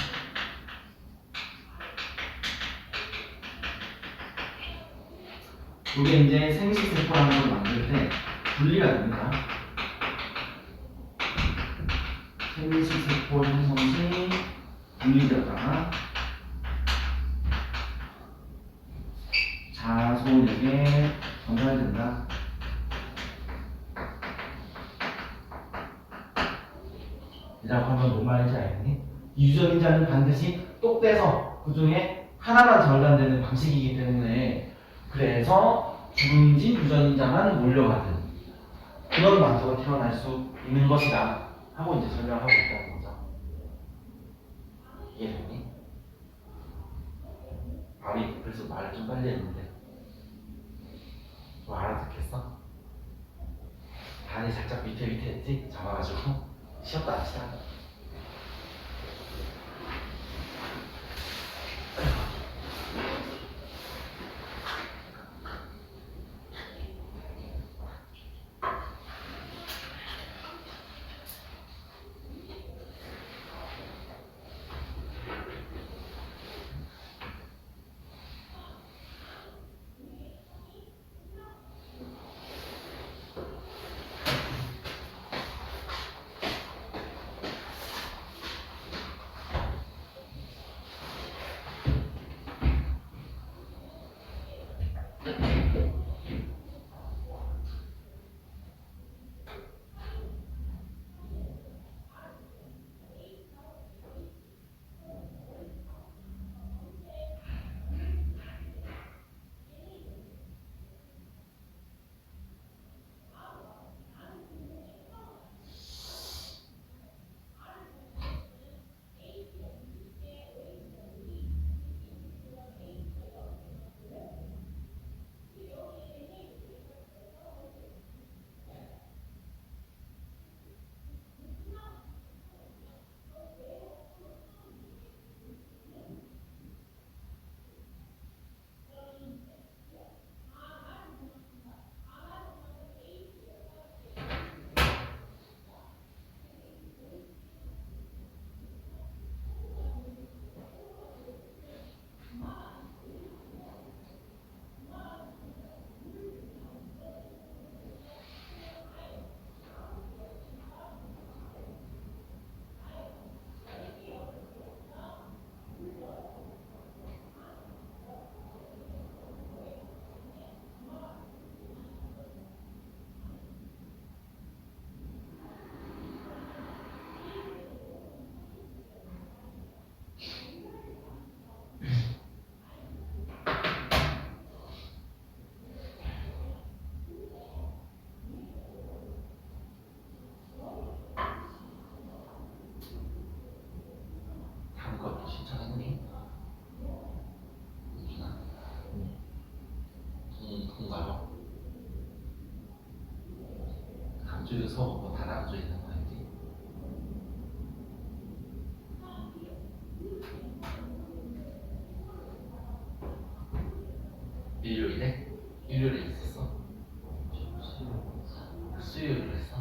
이게 이제 생식세포라는 걸 만들 때 분리가 됩니다. 생식세포 형성시 분리되다가 자손에게 전달된다. 이라고 하면 뭔 말인지 알겠니? 이 유전인자는 반드시 똑 떼서 그 중에 하나만 전달되는 방식이기 때문에, 그래서 주름진 유전인자만 몰려가든 그런 만두가 태어날 수 있는 것이다 하고 이제 설명하고 있다는 거죠. 이해됐니? 아니 그래서 말을 좀 빨리 했는데 좀 알아듣겠어? 단이 살짝 밑에 했지? 잡아가지고 쉬었다 합시다. 다음 것도 신청했니? 누나? 통가요? 다음 주에도 수업 뭐다 나눠져 있는 거 알지? 일요일에? 일요일에 있었어? 수요일에 했어?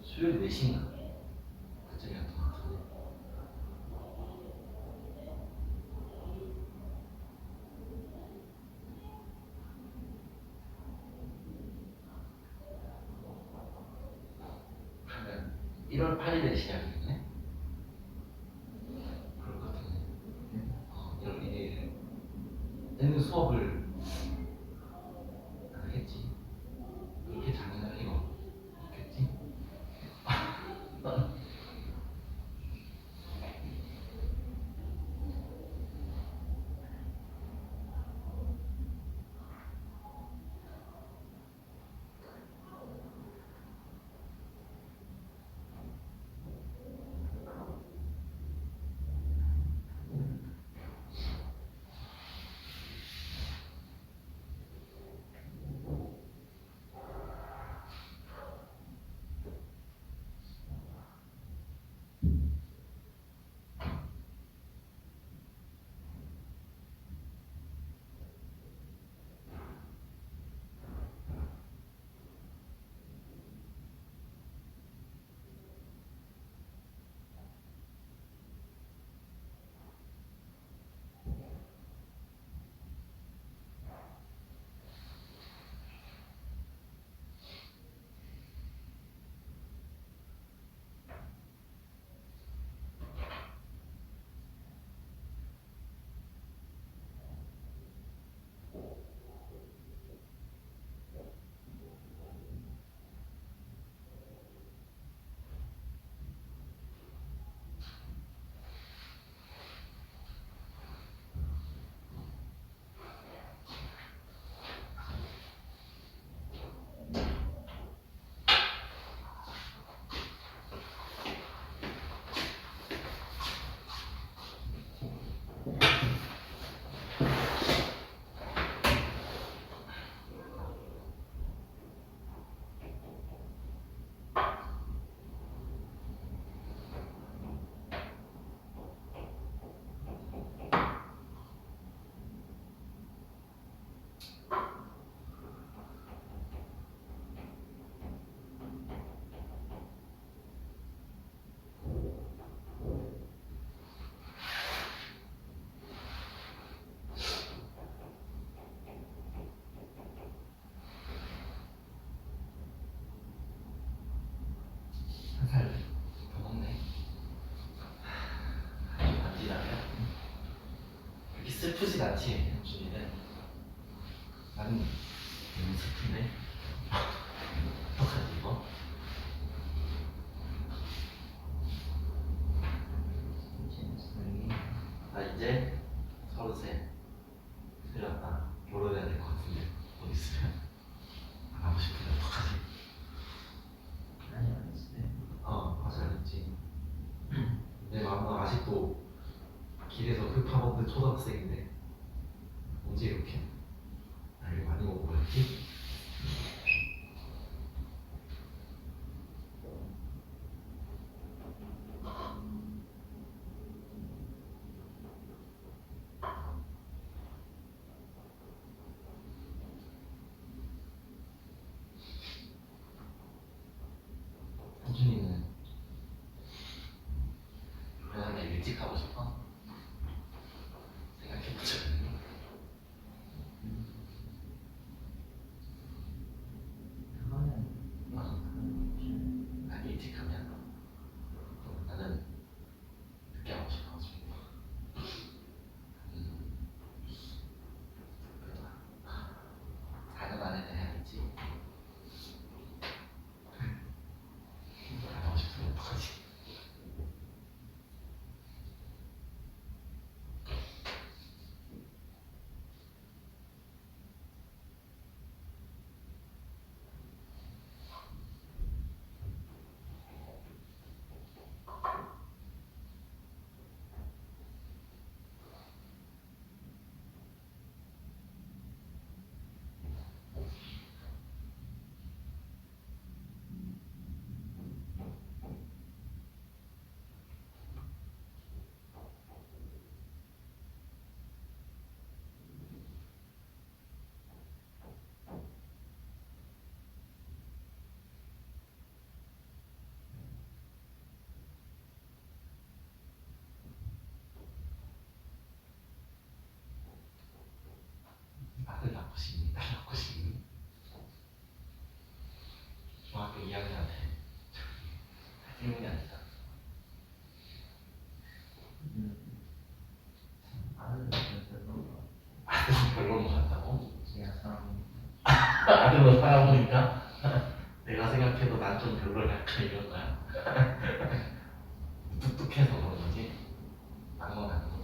수요일 4시인가? 그쪽이었던 것 같은데. 그러면 1월 8일에 시작이겠네? 그럴 것 같은데. 1월 1일에. 얘는 수업을 하겠지. 이렇게 장난할 리가 없겠지? 슬프진 않지, 현준이는. 나는 너무 슬픈데? 어떡하지, 이거? 나 이제 33. 틀렸다. 결혼해야 될 것 같은데. 돈 있으면. 안 하고 싶은데, 어떡하지? 아니 안 했어요. 아직 안 했지. 내 마음은 아직도 길에서 흙파먹는 초등학생인데 언제 이렇게 나를 많이 먹어버렸지? 현준이는 그냥 일찍 하고 싶어? 생각해본 적 있니? 그거는 난 일찍 하면 나는 늦게 하고 싶어가지고 그러나 4년 안에는 해야겠지. 안 하고 싶으면 어떡하지? 아들 낳고 싶니? 딸 낳고 싶니? 중학교 2학년 때 질문이 아니다. 아들은 별로 아들은 별로인 것 같다고? 제가 사람 아들로 살아보니까 내가 생각해도 난 좀 별로야, 약간 이런 거야. 뚝뚝해서 그런 거지. 딴건 아니고.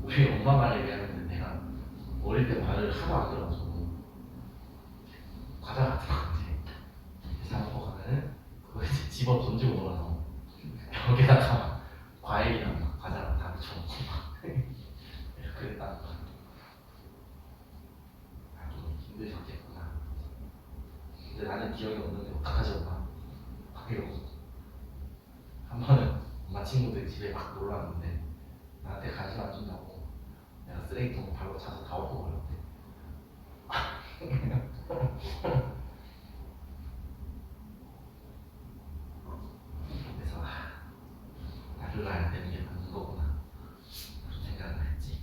우리 엄마 말에 미안한데 내가 어릴 때 말을 하도 안 들어가지고 과자 같은 거 이제 사 먹고 가면은 그거 이제 집어 던지고 놀아서 벽에다가 과일이랑 막 과자랑 다 붙여놓고 막 이렇게 그랬다는 거야. 아, 좀 힘드셨겠구나. 근데 나는 기억이 없는데 어떡하지 엄마? 막 이러고 한 번은 엄마 친구들 집에 막 놀러 왔는데 나한테 관심 안 준다고 내가 쓰레기통 발로 차서 다 엎어버렸대. 그래서 나를 낳아야 되는 게 맞는 거구나 그런 생각을 했지.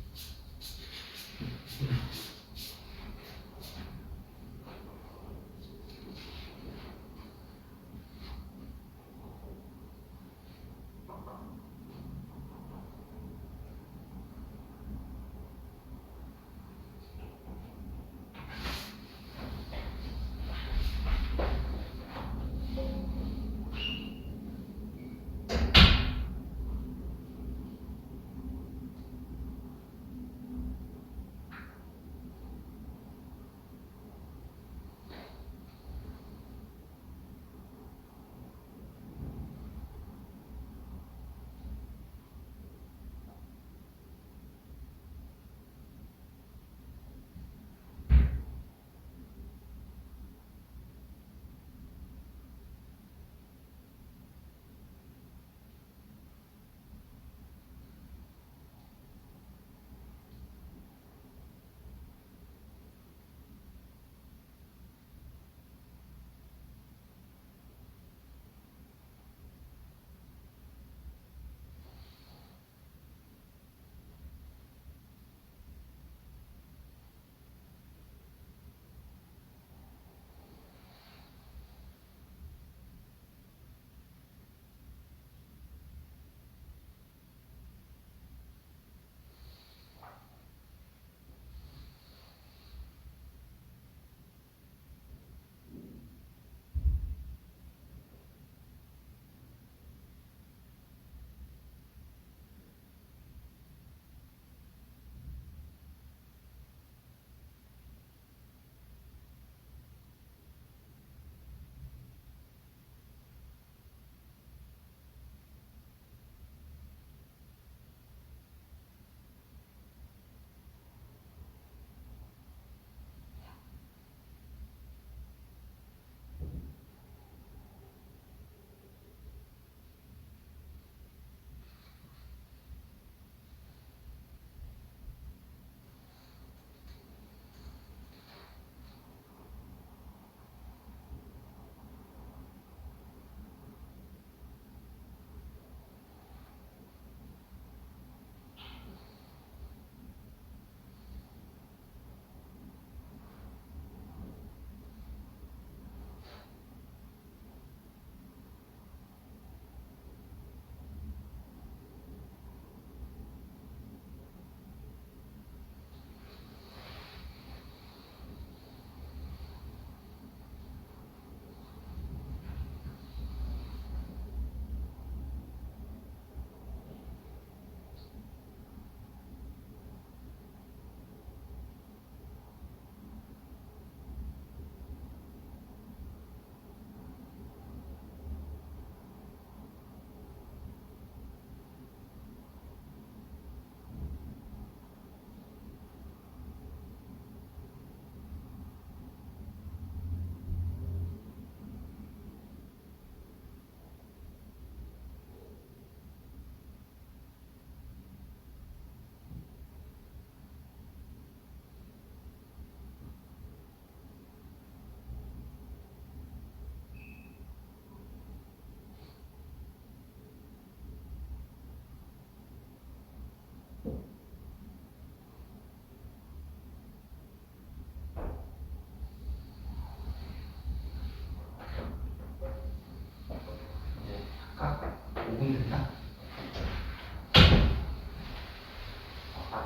해볼까? 5분 됐나?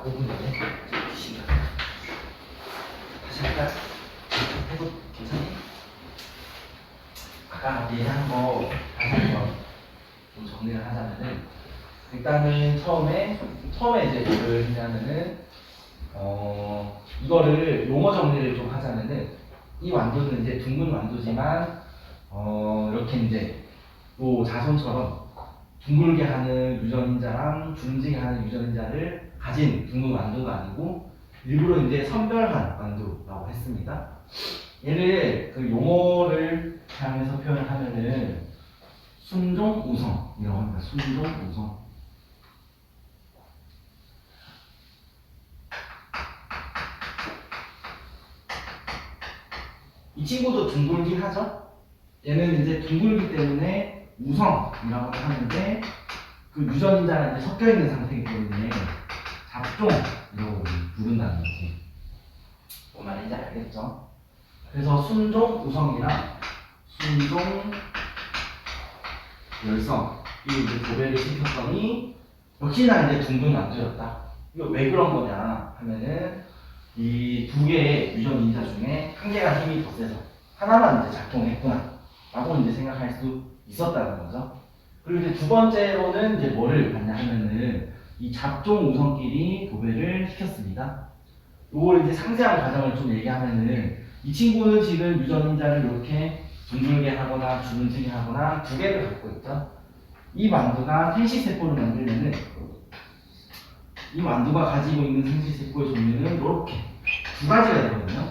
5분 됐네. 귀신가? 다시 할까? 해도 괜찮니? 아까 얘기한 거 다시 한번 좀 정리를 하자면은 일단은 처음에 이제 뭐를 했냐면은 이거를 용어 정리를 좀 하자면은 이 완두는 이제 둥근 완두지만 이렇게 이제 또 자손처럼 둥글게 하는 유전인자랑 주름지게 하는 유전인자를 가진 둥근 완두가 아니고 일부러 이제 선별한 완두라고 했습니다. 얘를 그 용어를 사용해서 표현하면은 순종우성이라고 합니다. 순종우성. 이 친구도 둥글긴 하죠? 얘는 이제 둥글기 때문에 우성이라고 하는데 그 유전인자가 이제 섞여 있는 상태이기 때문에 잡종이라고 부른다는 거지. 뭔 말인지 알겠죠? 그래서 순종 우성이랑 순종 열성 이 이제 도배를 시켰더니 역시나 이제 둥근 완두였다. 이거 왜 그런 거냐 하면은 이 두 개의 유전인자 중에 한 개가 힘이 더 세서 하나만 이제 작동했구나 라고 이제 생각할 수 있었다는 거죠. 그리고 이제 두 번째로는 이제 뭐를 봤냐 하면은 이 잡종 우성끼리 도배를 시켰습니다. 요걸 이제 상세한 과정을 좀 얘기하면은 이 친구는 지금 유전인자를 이렇게 둥글게 하거나 주름지게 하거나 두 개를 갖고 있죠. 이 완두가 생식세포를 만들면은 이 완두가 가지고 있는 생식세포의 종류는 이렇게 두 가지가 되거든요.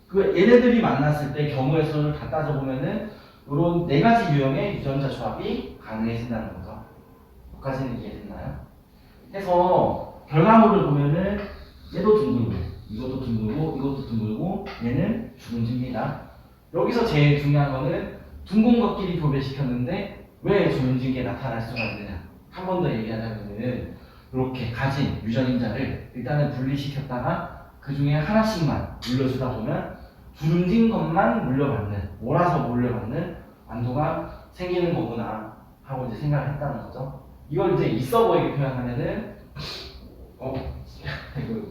그 얘네들이 만났을 때 경우의 수를 다 따져보면은 이런 네 가지 유형의 유전자 조합이 가능해진다는 거죠. 여기까지는 이해됐나요? 해서 결과물을 보면은 얘도 둥글고 이것도 둥글고 이것도 둥글고 얘는 주름집니다. 여기서 제일 중요한 거는 둥근 것끼리 도배시켰는데 왜 주름진 게 나타날 수가 있느냐. 한 번 더 얘기하자면은 이렇게 가진 유전인자를 일단은 분리시켰다가 그 중에 하나씩만 물려주다 보면 주름진 것만 물려받는, 몰아서 물려받는 완두가 생기는 거구나 하고 이제 생각을 했다는 거죠. 이걸 이제 있어 보이게 표현하면은 이거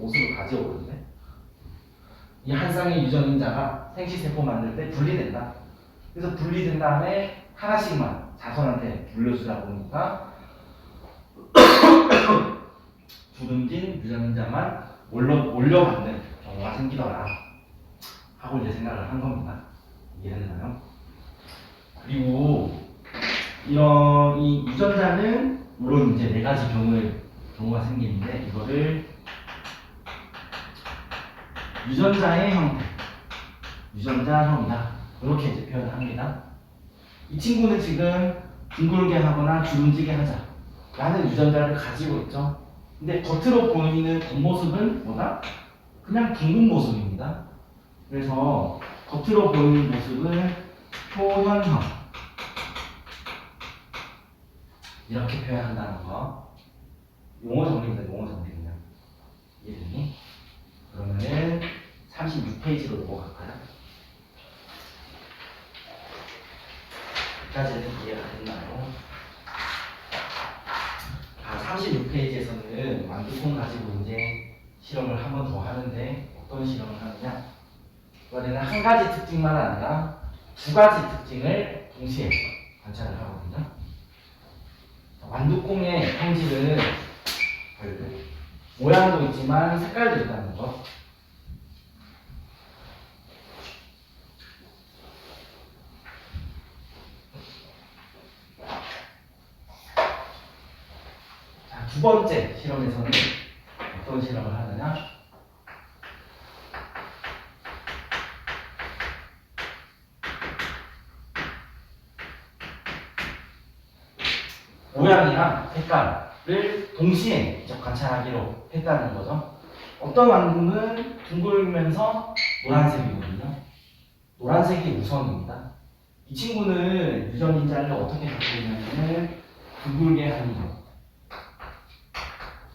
옷으로 가져오거든요. 이 한 쌍의 유전인자가 생식세포 만들 때 분리된다. 그래서 분리된 다음에 하나씩만 자손한테 물려주다 보니까 주름진 유전인자만 몰려받는 경우가 생기더라 하고 이제 생각을 한 겁니다. 이해됐나요? 그리고 이런 이 유전자는 물론 이제 네 가지 경우가 생기는데 이거를 유전자의 형태, 유전자형이다 이렇게 이제 표현을 합니다. 이 친구는 지금 둥글게 하거나 주름지게 하자 라는 유전자를 가지고 있죠. 근데 겉으로 보이는 겉모습은 뭐다? 그냥 둥근 모습입니다. 그래서 겉으로 보이는 모습을 표현형 이렇게 표현한다는 거. 용어 정리입니다. 용어 정리 그냥. 이해되니? 그러면은 36페이지로 넘어갈까요? 여기까지는 이해가 됐나요? 36페이지에서는 완두콩 가지고 이제 실험을 한 번 더 하는데 어떤 실험을 하느냐? 이번에는 한 가지 특징만 아니라 두 가지 특징을 동시에 관찰을 하거든요. 완두콩의 형질은 모양도 있지만 색깔도 있다는 거. 자, 두 번째 실험에서는 어떤 실험을 하느냐? 모양이랑 색깔을 동시에 직접 관찰하기로 했다는 거죠. 어떤 완두는 둥글면서 노란색이거든요. 노란색이 우선입니다. 이 친구는 유전인자를 어떻게 갖고 있냐면 둥글게 하는 거.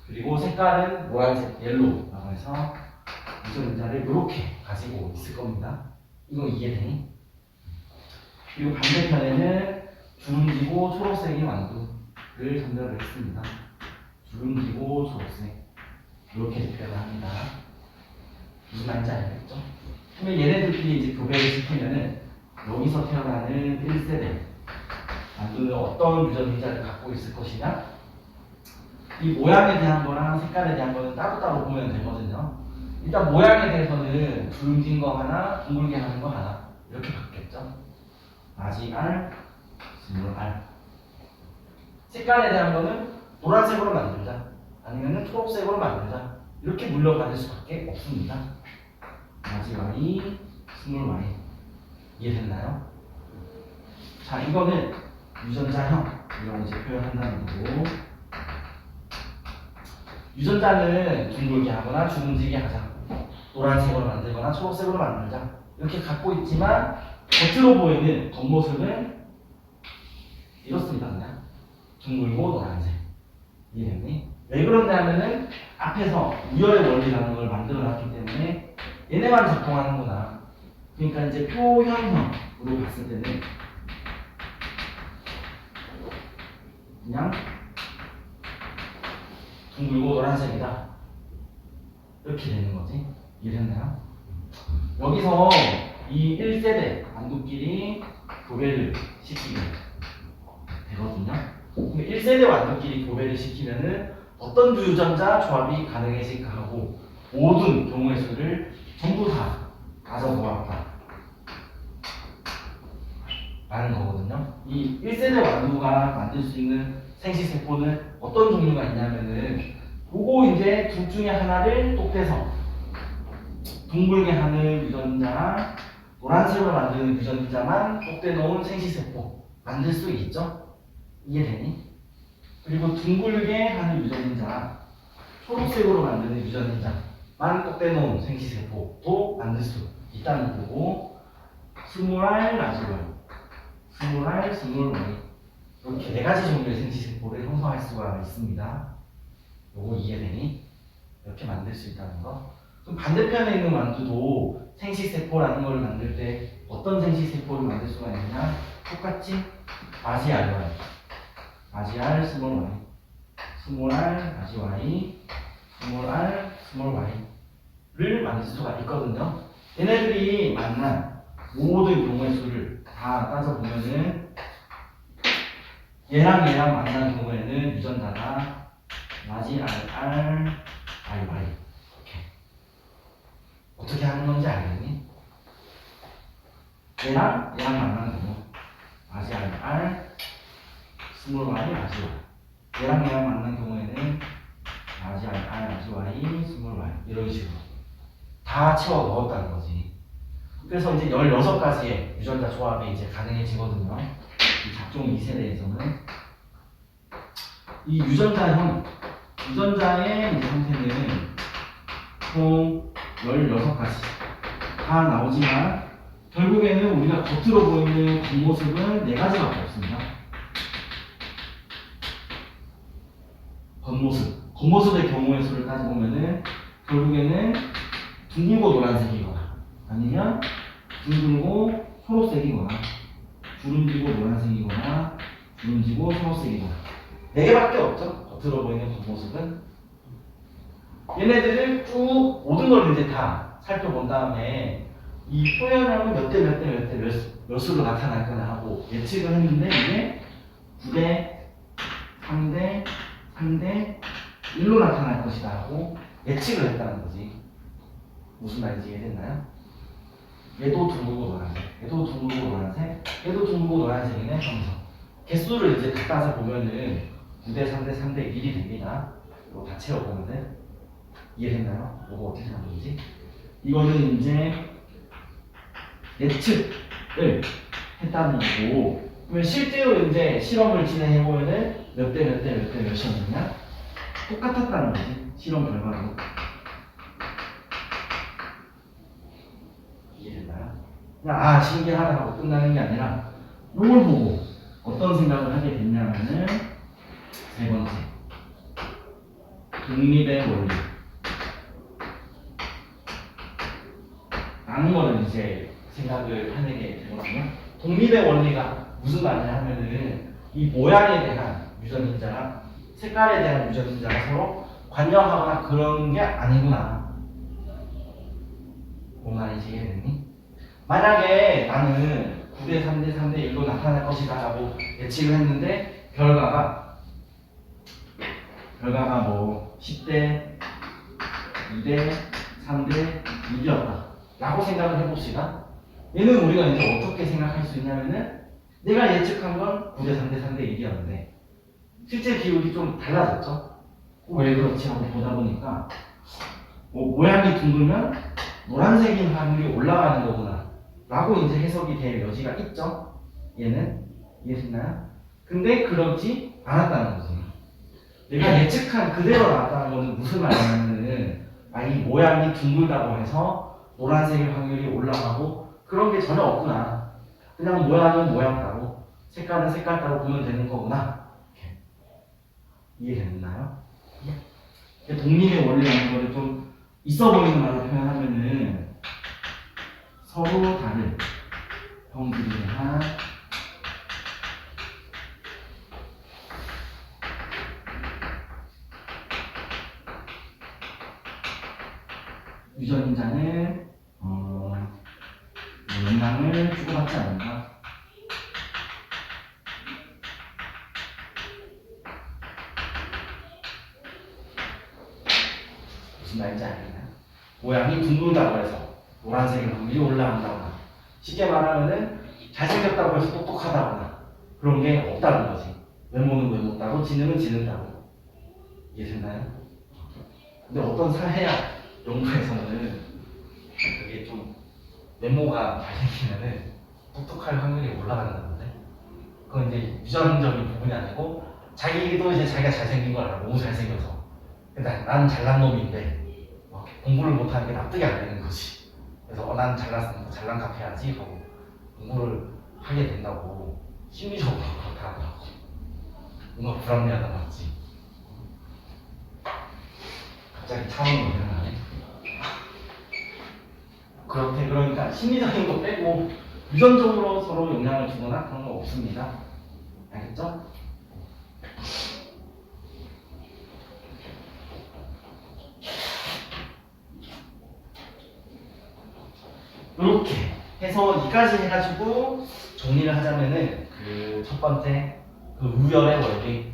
그리고 색깔은 노란색, 옐로우라고 해서 유전인자를 이렇게 가지고 있을 겁니다. 이거 이해되니? 그리고 반대편에는 주름지고 초록색의 완두를 전달을 했습니다. 주름지고 초록색 이렇게 표현을 합니다. 무슨 말인지 알겠죠? 그러면 얘네들끼리 이제 교배를 시키면은 여기서 태어나는 1세대 완두는 어떤 유전자를 갖고 있을 것이냐? 이 모양에 대한 거랑 색깔에 대한 거는 따로따로 보면 되거든요. 일단 모양에 대해서는 주름진 거 하나, 둥글게 하는 거 하나 이렇게 받겠죠. 아지알, 스몰알. 색깔에 대한 거는 노란색으로 만들자 아니면은 초록색으로 만들자 이렇게 물려받을 수밖에 없습니다. 아지와이, 스몰와이 이해됐나요? 자, 이거는 유전자형 이런 이제 표현한다는 거고, 유전자는 둥글게 하거나 주름지게 하자, 노란색으로 만들거나 초록색으로 만들자 이렇게 갖고 있지만 겉으로 보이는 겉모습은 이렇습니다. 그냥 둥글고 노란색. 이해됐니? 왜 그러냐면은 앞에서 우열의 원리라는 걸 만들어 놨기 때문에 얘네만 작동하는구나. 그러니까 이제 표현형으로 봤을 때는 그냥 둥글고 노란색이다 이렇게 되는 거지. 이해됐나요? 여기서 이 1세대 완두끼리 교배를 시키면 되거든요. 1세대 완두끼리 교배를 시키면은 어떤 유전자 조합이 가능해질까 하고 모든 경우의 수를 전부 다 가져보았다 라는 거거든요. 이 1세대 완두가 만들 수 있는 생식세포는 어떤 종류가 있냐면은 그거 이제 둘 중에 하나를 똑대서 둥글게 하는 유전자랑 노란색으로 만드는 유전자만 똑대 놓은 생식세포 만들 수 있죠? 이해되니? 그리고 둥글게 하는 유전자, 초록색으로 만드는 유전자만 똑대 놓은 생식세포도 만들 수 있다는 거고, 스몰알, 라지오알, 스몰알, 스몰와이 이렇게 네 가지 종류의 생식세포를 형성할 수가 있습니다. 요거 이해되니? 이렇게 만들 수 있다는 거. 그럼 반대편에 있는 완두도 생식세포라는 걸 만들 때 어떤 생식세포를 만들 수가 있느냐? 똑같이 아지알, 아지알, 스몰와이, 스몰알, 아지와이, 스몰알, 스몰와이를 만들 수가 있거든요. 얘네들이 만난 모든 경우의 수를 다 따져보면은 얘랑 얘랑 만난 경우에는 유전자가 아지알, 아이와이 이렇게 어떻게 하는 건지 알겠니? 얘랑 얘랑 만나는 경우 아지알, 스몰와이, 아지와이. 얘랑 얘랑 만난 경우에는 아지알, 아지와이, 스몰와이 이런 식으로 다 채워 넣었다는 거지. 그래서 이제 16가지의 유전자 조합이 이제 가능해지거든요. 이 작종 2세대에서는 이 유전자형, 유전자의 형태는 총 16가지 다 나오지만 결국에는 우리가 겉으로 보이는 겉모습은 4가지밖에 없습니다. 겉모습의 경우의 수를 따져보면은 결국에는 둥글고 노란색이거나 아니면 둥글고 초록색이거나 주름지고 노란색이거나 주름지고 초록색이거나 4개밖에 없죠. 겉으로 보이는 겉모습은. 얘네들을 쭉 모든 걸 이제 다 살펴본 다음에 이 표현하고 몇 대 몇 대 몇 대 몇 수로 나타날 거냐 하고 예측을 했는데 이게 9대 3대 3대 1로 나타날 것이다 하고 예측을 했다는 거지. 무슨 말인지 이해됐나요? 얘도 둥글고 노란색, 얘도 둥글고 노란색, 얘도 둥글고 노란색이네 하면서 개수를 이제 다 따져 보면은 9대 3대 3대 1이 됩니다. 이거 다 채워보는데 이해됐나요? 이거 어떻게 만들지? 이거는 이제 예측을 했다는 거고, 그러면 실제로 이제 실험을 진행해 보면은 몇 대 몇 대 몇 대 몇이었느냐? 똑같았다는 거지. 실험 결과로. 이해됐나요? 그냥 신기하다 하고 끝나는 게 아니라 이걸 보고 어떤 생각을 하게 됐냐면은 세 번째 독립의 원리 라는 거를 이제 생각을 하게 되거든요. 독립의 원리가 무슨 말이냐 하면은 이 모양에 대한 유전인자랑 색깔에 대한 유전인자가 서로 관여하거나 그런 게 아니구나. 뭔 말인지 이해됐니? 만약에 나는 9대 3대 3대 1로 나타날 것이다 라고 예측을 했는데 결과가 뭐 10대 2대 3대 6이었다 라고 생각을 해봅시다. 얘는 우리가 이제 어떻게 생각할 수 있냐면은 내가 예측한 건 9대 3대 3대 1이었는데 실제 기울기 좀 달라졌죠? 왜 그렇지 하고 보다 보니까 뭐 모양이 둥글면 노란색인 확률이 올라가는 거구나 라고 이제 해석이 될 여지가 있죠? 얘는 이해됐나요? 근데 그렇지 않았다는 거지. 내가 예측한 그대로 나왔다는 거는 무슨 말이냐면은 이 모양이 둥글다고 해서 노란색의 확률이 올라가고 그런 게 전혀 없구나. 그냥 모양은 모양 따로 색깔은 색깔 따로 보면 되는 거구나. 이렇게. 이해됐나요? 독립의 원리라는 거를 좀 있어 보이는 말로 표현하면은 서로 다른 형질에 대한 유전인자는 영향을 주고받지 않는다. 무슨 말인지 알겠나요? 모양이 둥글다고 해서 노란색의 확률이 올라간다거나 쉽게 말하면은 잘생겼다고 해서 똑똑하다거나 그런 게 없다는 거지. 외모는 외모따고 지능은 지능따고. 이해됐나요? 근데 어떤 사회학 연구에서는 그게 좀 외모가 잘생기면은 똑똑할 확률이 올라간다는데 그건 이제 유전적인 부분이 아니고 자기도 이제 자기가 잘생긴 걸 알아. 너무 잘생겨서 근데 난 잘난 놈인데 공부를 못하는 게 납득이 안 되는 거지. 그래서 난 잘났으니까 잘난 척 해야지 하고 공부를 하게 된다고 심리적으로 그렇다 하더라고. 뭔가 불합리하다 맞지? 갑자기 차원이 일어나네. 그렇대. 그러니까 심리적인 거 빼고 유전적으로 서로 영향을 주거나 그런 거 없습니다. 알겠죠? 이렇게 해서 이까지 해가지고 정리를 하자면은 그 첫 번째 그 우열의 원리,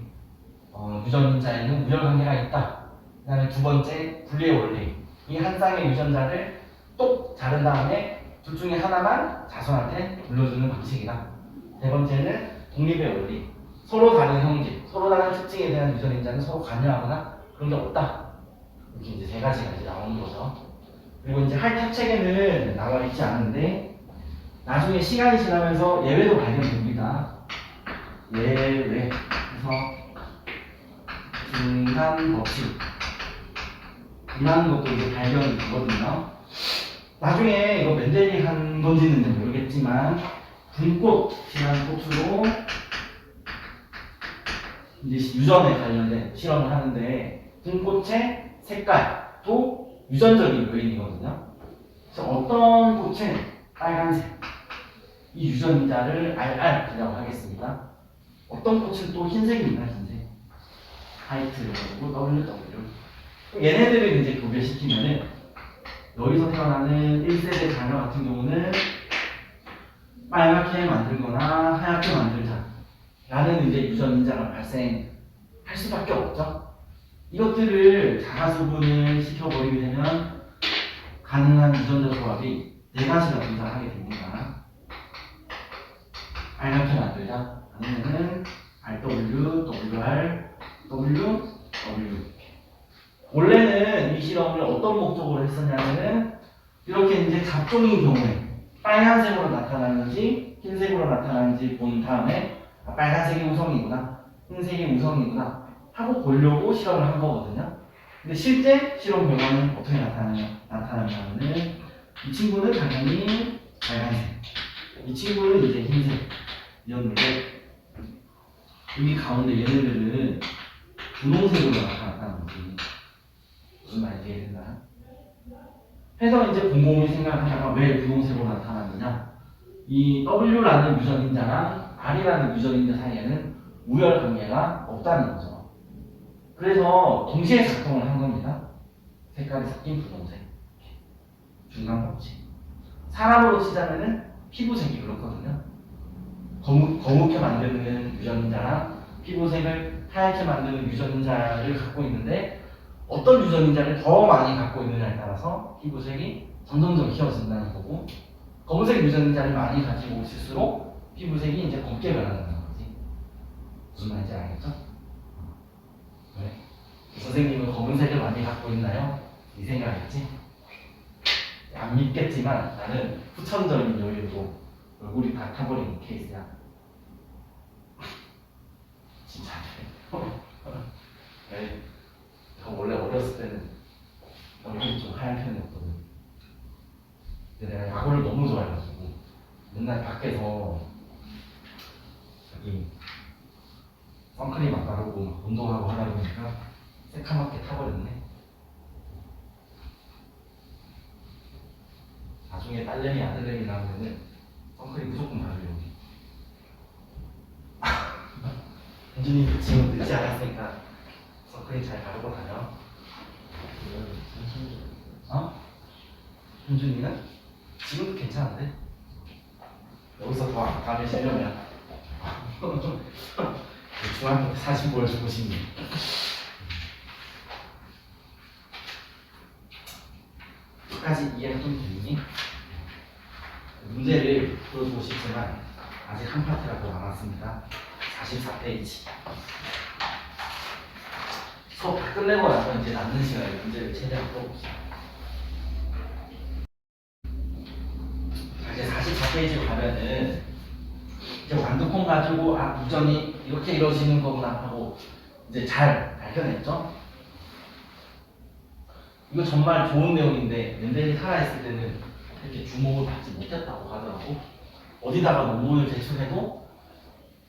유전자에는 우열 관계가 있다. 그다음에 두 번째 분리의 원리, 이 한 쌍의 유전자를 똑 자른 다음에 둘 중에 하나만 자손한테 물려주는 방식이다. 세 번째는 독립의 원리, 서로 다른 형질, 서로 다른 특징에 대한 유전인자는 서로 관여하거나 그런 게 없다. 이렇게 이제 세 가지가 이제 나오는 거죠. 그리고 이제 할탑책에는 나와 있지 않은데 나중에 시간이 지나면서 예외도 발견됩니다. 예외. 그래서 중간 법칙 이라는 것도 이제 발견이 되거든요. 나중에 이거 멘델이 한 건지는 모르겠지만 분꽃이라는 꽃으로 이제 유전에 관련된 실험을 하는데 분꽃의 색깔도 유전적인 요인이거든요. 그래서 어떤 꽃은 빨간색, 이 유전자를 RR이라고 하겠습니다. 어떤 꽃은 또 흰색입니다, 흰색. 화이트, 그리고 WW. 얘네들을 이제 교배시키면은 여기서 태어나는 1세대 자녀 같은 경우는 빨갛게 만들거나 하얗게 만들자 라는 이제 유전인자가 발생할 수밖에 없죠. 이것들을 자가수분을 시켜버리게 되면 가능한 유전자 조합이 네 가지가 등장하게 됩니다. 빨갛게 만들자 아니면은 RW, WR, W. 원래는 이 실험을 어떤 목적으로 했었냐면은 이렇게 이제 잡종인 경우에 빨간색으로 나타나는지 흰색으로 나타나는지 본 다음에 빨간색이 우성이구나 흰색이 우성이구나 하고 보려고 실험을 한 거거든요. 근데 실제 실험 결과는 어떻게 나타나냐면은 이 친구는 당연히 빨간색, 이 친구는 이제 흰색이었는데 여기 가운데 얘네들은 분홍색으로 나타났다는 거지. 무슨 말인지 이해됐나요? 해서 이제 곰곰이 생각하다가 왜 분홍색으로 나타났느냐? 이 W라는 유전인자랑 R이라는 유전인자 사이에는 우열 관계가 없다는 거죠. 그래서 동시에 작동을 한 겁니다. 색깔이 섞인 분홍색. 중간 법칙. 사람으로 치자면은 피부색이 그렇거든요. 거묵게 만드는 유전인자랑 피부색을 하얗게 만드는 유전인자를 갖고 있는데 어떤 유전인자를 더 많이 갖고 있느냐에 따라서 피부색이 점점점 희어진다는 거고 검은색 유전자를 많이 가지고 있을수록 피부색이 이제 검게 변한다는 거지. 무슨 말인지 알겠죠? 왜? 선생님은 검은색을 많이 갖고 있나요? 이 생각이지? 안 믿겠지만 나는 후천적인 여유로 얼굴이 다 타버린 케이스야. 진짜. 네. 내가 원래 어렸을 때는 얼굴이 좀 하얀 편이었거든. 근데 내가 야구를 너무 좋아해가지고 맨날 밖에서 저기 선크림 막 바르고 막 운동하고 하다 보니까 새카맣게 타버렸네. 나중에 딸내미 아들내미 나오면은 선크림 무조건 바르려고. 현준이 지금 늦지 않았으니까 선크림 잘 바르고 다녀. 어? 현준이는? 지금도 괜찮은데? 여기서 더 가면 실려면 중학교 때 사진 보여주고 싶니? 끝까지 이해가 좀 되니? 문제를 풀어주고 싶지만 아직 한 파트가 더 남았습니다. 44페이지. 수업 다 끝내고 나서 이제 남는 시간에 문제를 최대한 풀어봅시다. 이제 44페이지로 가면은 이제 완두콩 가지고 아 유전이 이렇게 이루어지는 거구나 하고 이제 잘 발견했죠? 이거 정말 좋은 내용인데 멘델이 살아있을 때는 이렇게 주목을 받지 못했다고 하더라고. 어디다가 논문을 제출해도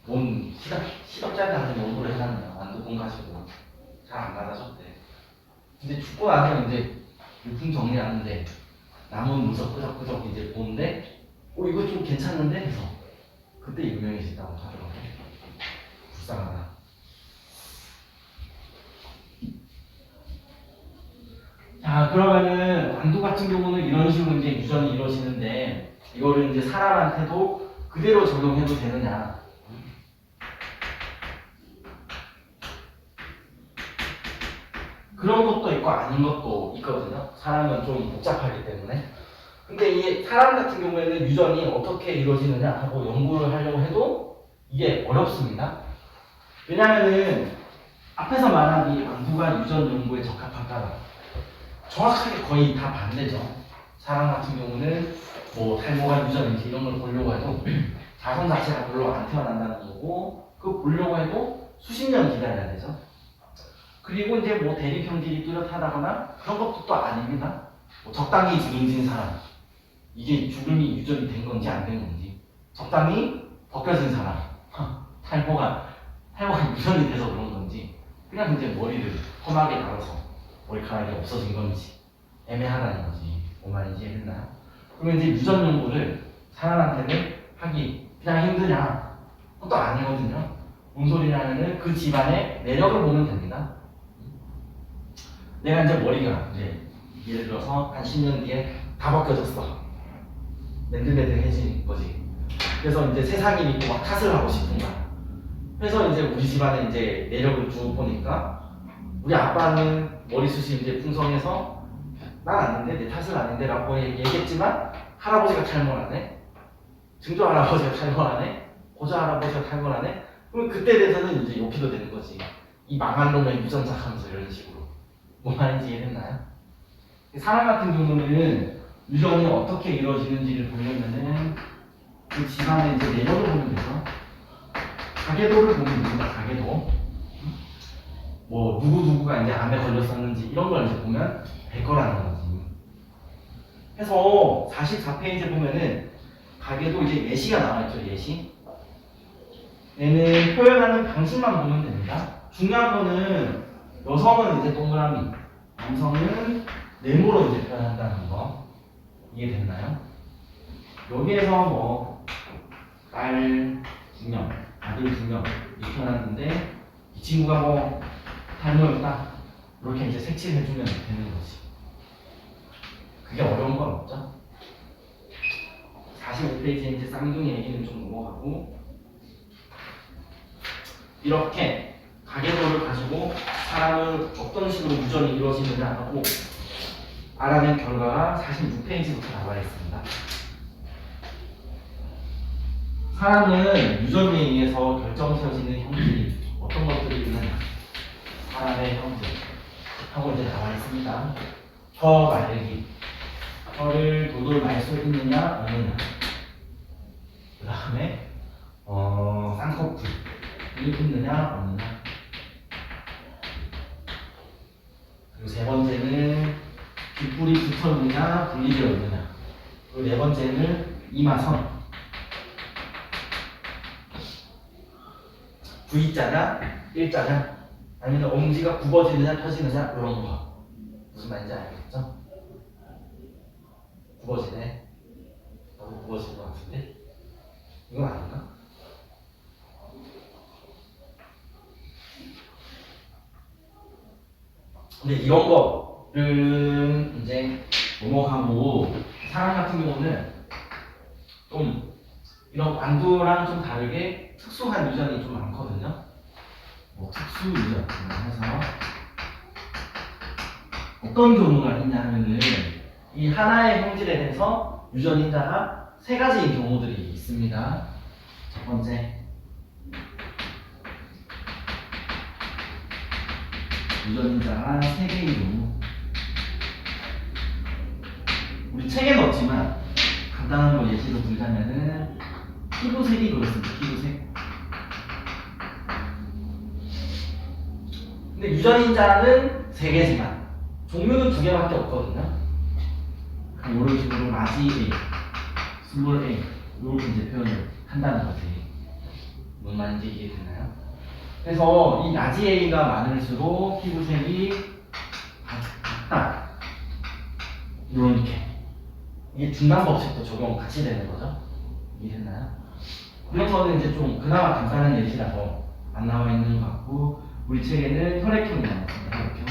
뭔 시덥잖게 하는 연구를 해놨냐 완두콩 가지고 잘 안 받아줬대. 근데 죽고 나서 이제 유품 정리하는데 남은 문서 끄적끄적 이제 보는데 이거 좀 괜찮은데 해서 그때 유명해졌다고 하더라고. 불쌍하다. 자 그러면은 완두 같은 경우는 이런 식으로 이제 유전이 이루어지는데 이거를 이제 사람한테도 그대로 적용해도 되느냐? 그런 것도 있고 아닌 것도 있거든요. 사람은 좀 복잡하기 때문에. 근데 이 사람 같은 경우에는 유전이 어떻게 이루어지느냐 하고 연구를 하려고 해도 이게 어렵습니다. 왜냐면은 앞에서 말한 이 완두가 유전 연구에 적합한가 정확하게 거의 다 반대죠. 사람 같은 경우는 뭐 탈모가 유전인지 이런 걸 보려고 해도 자손 자체가 별로 안 태어난다는 거고 그거 보려고 해도 수십 년 기다려야 되죠. 그리고 이제 뭐 대립형질이 뚜렷하다거나 그런 것도 또 아닙니다. 뭐 적당히 주름진 사람 이게 주름이 유전이 된 건지 안 된 건지 적당히 벗겨진 사람 탈모가 유전이 돼서 그런 건지 그냥 이제 머리를 험하게 갈아서 머리카락이 없어진 건지 애매하다는 거지. 뭔 말인지 이해했나요? 그러면 이제 유전 연구를 사람한테는 하기 그냥 힘드냐? 그것도 아니거든요. 뭔 소리냐면은 그 집안의 내력을 보면 됩니다. 내가 이제 머리가 이제 예를 들어서 한 10년 뒤에 다 벗겨졌어. 맨들맨들해진 거지. 그래서 이제 세상이 믿고 막 탓을 하고 싶은 거야. 그래서 이제 우리 집안에 이제 내력을 쭉 보니까 우리 아빠는 머리숱이 이제 풍성해서 난 아닌데 내 탓은 아닌데 라고 얘기했지만 할아버지가 탈모하네, 증조 할아버지가 탈모하네, 고조 할아버지가 탈모하네. 그럼 그때 돼서는 이제 욕해도 되는 거지. 이 망한 놈의 유전자 하면서 이런 식으로. 뭔 말인지 이해했나요? 사람 같은 경우는 유전이 어떻게 이루어지는지를 보려면은 그 집안의 이제 내력을 보면 되죠. 가계도를 보면 됩니다. 가계도. 뭐 누구누구가 이제 암에 걸렸었는지 이런 걸 이제 보면 될 거라는 거지. 그래서 44페이지에 보면은 가계도 이제 예시가 나와있죠. 예시. 얘는 표현하는 방식만 보면 됩니다. 중요한 거는 여성은 이제 동그라미, 남성은 네모로 이제 표현한다는 거 이해됐나요? 여기에서 뭐 딸 2명, 아들 2명 이렇게 태어났는데 이 친구가 뭐 닮아있다 이렇게 이제 색칠을 해주면 되는 거지. 그게 어려운 건 없죠. 45페이지에 이제 쌍둥이 얘기는 좀 넘어가고 이렇게 가계도를 가지고 사람을 어떤 식으로 유전이 이루어지느냐 하고 알아낸 결과가 46페이지부터 나와 있습니다. 사람은 유전에 의해서 결정되어지는 형질이 어떤 것들이 있느냐 사람의 형질 하고 이제 나와 있습니다. 혀 마르기 혀를 돌돌 말 수 있느냐 없느냐 그 다음에 쌍꺼풀이 있느냐 없느냐 그리고 세 번째는 귓불이 붙었느냐 분리되어 있느냐 그리고 네 번째는 이마선 V자냐 일자냐 아니면 엄지가 굽어지느냐 펴지느냐 이런 거 무슨 말인지 알겠죠? 굽어지네 나도 굽어질 것 같은데 이건 아닌가? 근데 이런 거는 이제 넘어가고 사람 같은 경우는 좀 이런 완두랑 좀 다르게 특수한 유전이 좀 많거든요. 뭐 특수 유전 해서 어떤 경우가 있냐 하면은 이 하나의 형질에 대해서 유전인자가 세 가지인 경우들이 있습니다. 첫 번째 유전인자가 세 개인 경우 우리 책에 넣었지만 간단한 거 예시로 들자면은 피부색이 그렇습니다. 피부색. 근데 유전인자는 세 개지만 종류는 두 개밖에 없거든요. 이런 식으로 라지 A, 스몰 A 이렇게 이제 표현을 한다는 거지. 뭔 말인지 이해되나요? 그래서 이 라지 A가 많을수록 피부색이 같다. 이렇게 이게 중간 법칙도 적용 같이 되는 거죠. 이해됐나요? 이런 거는 이제 좀 그나마 간단한 예시라서 안 나와 있는 것 같고 우리 책에는 혈액형이 나왔습니다. 혈액형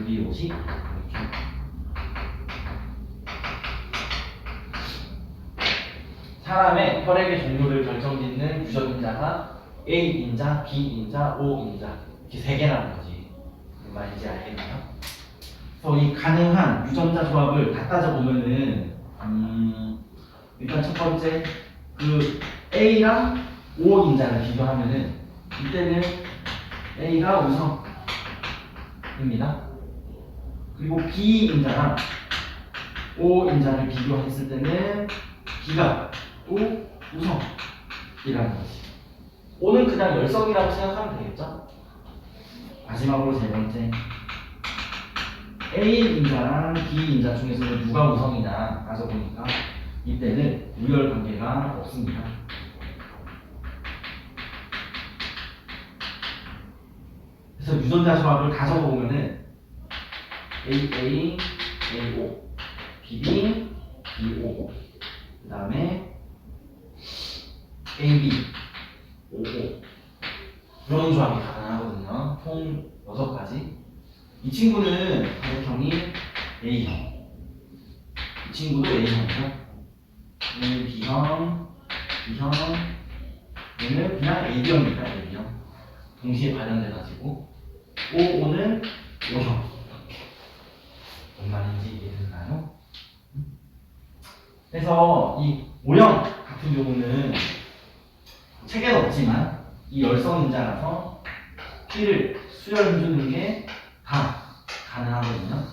여기 50 혈액형 사람의 혈액의 종류를 결정짓는 유전인자가 A인자, B인자, O인자 이렇게 세 개라는 거지. 무슨 말인지 알겠나요? 그래서 이 가능한 유전자 조합을 다 따져보면은 일단 첫 번째 그 A랑 O인자를 비교하면은 이때는 A가 우성입니다. 그리고 B인자랑 O인자를 비교했을 때는 B가 또 우성이라는 거지. O는 그냥 열성이라고 생각하면 되겠죠? 마지막으로 세 번째 A인자랑 B인자 중에서는 누가 우성이냐 따져보니까 이때는 우열 관계가 없습니다. 그래서 유전자 조합을 다 적어보면은 AA, AO, BB, BO 그 다음에 AB, OO 이런 조합이 가능하거든요. 총 6가지. 이 친구는 혈액형이 A형 이 친구도 A형이죠. 얘는 B형, B형 얘는 그냥 AB형입니다. AB형 동시에 발현돼가지고 OO는 O형 이렇게 뭔 말인지 이해되나요? 그래서 이 O형 같은 경우는 책에는 없지만 이 열성인자라서 피를 수혈해주는 게 다 가능하거든요.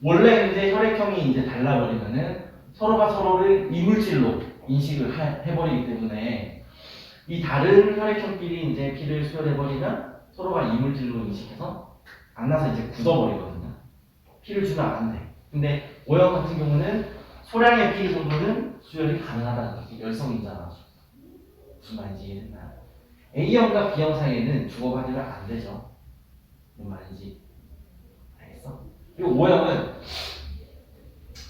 원래 이제 혈액형이 이제 달라버리면은 서로가 서로를 이물질로 인식을 해버리기 때문에 이 다른 혈액형끼리 이제 피를 수혈해버리면 서로가 이물질로 인식해서 만나서 이제 굳어버리거든요. 피를 주면 안 돼. 근데 O형 같은 경우는 소량의 피 정도는 수혈이 가능하다는 거지. 열성인자라서. 무슨 말인지 이해됐나요? A형과 B형 사이에는 주고받으면 안 되죠. 뭔 말인지 알겠어? 그리고 O형은